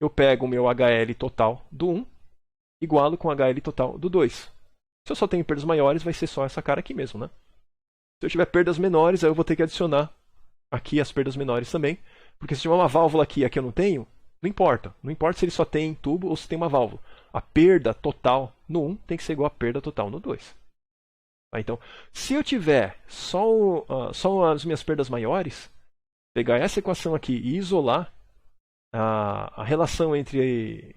eu pego o meu HL total do 1, igualo com o HL total do 2. Se eu só tenho perdas maiores, vai ser só essa cara aqui mesmo, né? Se eu tiver perdas menores, aí eu vou ter que adicionar aqui as perdas menores também. Porque se tiver uma válvula aqui e aqui eu não tenho, não importa. Não importa se ele só tem tubo ou se tem uma válvula. A perda total no 1 tem que ser igual à perda total no 2. Tá? Então, se eu tiver só as minhas perdas maiores, pegar essa equação aqui e isolar a relação entre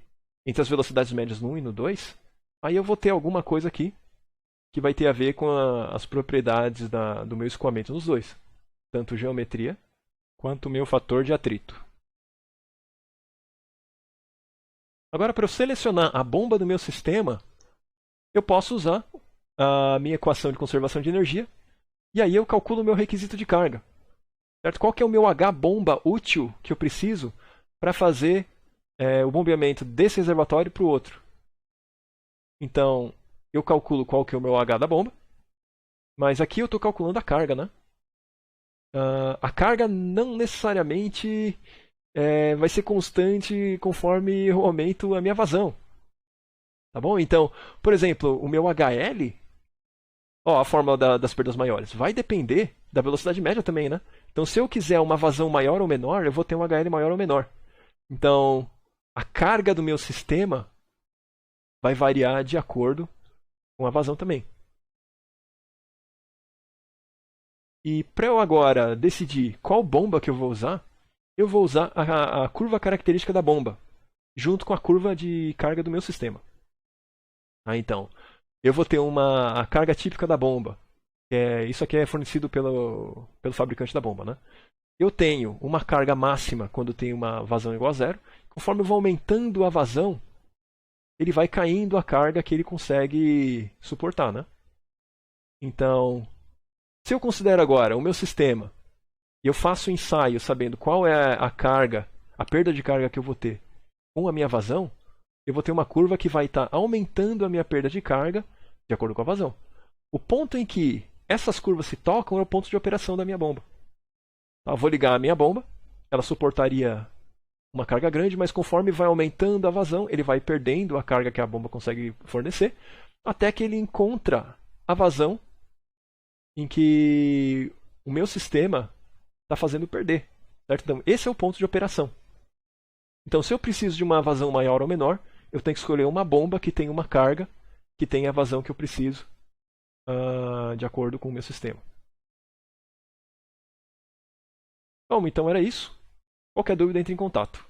as velocidades médias no 1 e no 2, aí eu vou ter alguma coisa aqui que vai ter a ver com as propriedades do meu escoamento nos dois. Tanto geometria quanto o meu fator de atrito. Agora, para eu selecionar a bomba do meu sistema, eu posso usar a minha equação de conservação de energia e aí eu calculo o meu requisito de carga. Certo? Qual que é o meu H bomba útil que eu preciso para fazer o bombeamento desse reservatório para o outro? Então, eu calculo qual que é o meu H da bomba, mas aqui eu estou calculando a carga, né? A carga não necessariamente vai ser constante conforme eu aumento a minha vazão. Tá bom? Então, por exemplo, o meu HL, a fórmula das perdas maiores, vai depender da velocidade média também, né? Então, se eu quiser uma vazão maior ou menor, eu vou ter um HL maior ou menor. Então, a carga do meu sistema vai variar de acordo com a vazão também. E para eu agora decidir qual bomba que eu vou usar a curva característica da bomba, junto com a curva de carga do meu sistema. Então, eu vou ter a carga típica da bomba. Isso aqui é fornecido pelo fabricante da bomba, né? Eu tenho uma carga máxima quando tem uma vazão igual a zero. Conforme eu vou aumentando a vazão, ele vai caindo a carga que ele consegue suportar, né? Então, se eu considero agora o meu sistema e eu faço um ensaio sabendo qual é a carga, a perda de carga que eu vou ter com a minha vazão, eu vou ter uma curva que vai estar aumentando a minha perda de carga de acordo com a vazão. O ponto em que essas curvas se tocam é o ponto de operação da minha bomba. Eu vou ligar a minha bomba, ela suportaria uma carga grande, mas conforme vai aumentando a vazão, ele vai perdendo a carga que a bomba consegue fornecer, até que ele encontra a vazão em que o meu sistema está fazendo perder. Certo? Então, esse é o ponto de operação. Então, se eu preciso de uma vazão maior ou menor, eu tenho que escolher uma bomba que tenha uma carga que tenha a vazão que eu preciso de acordo com o meu sistema. Bom, então era isso. Qualquer dúvida, entre em contato.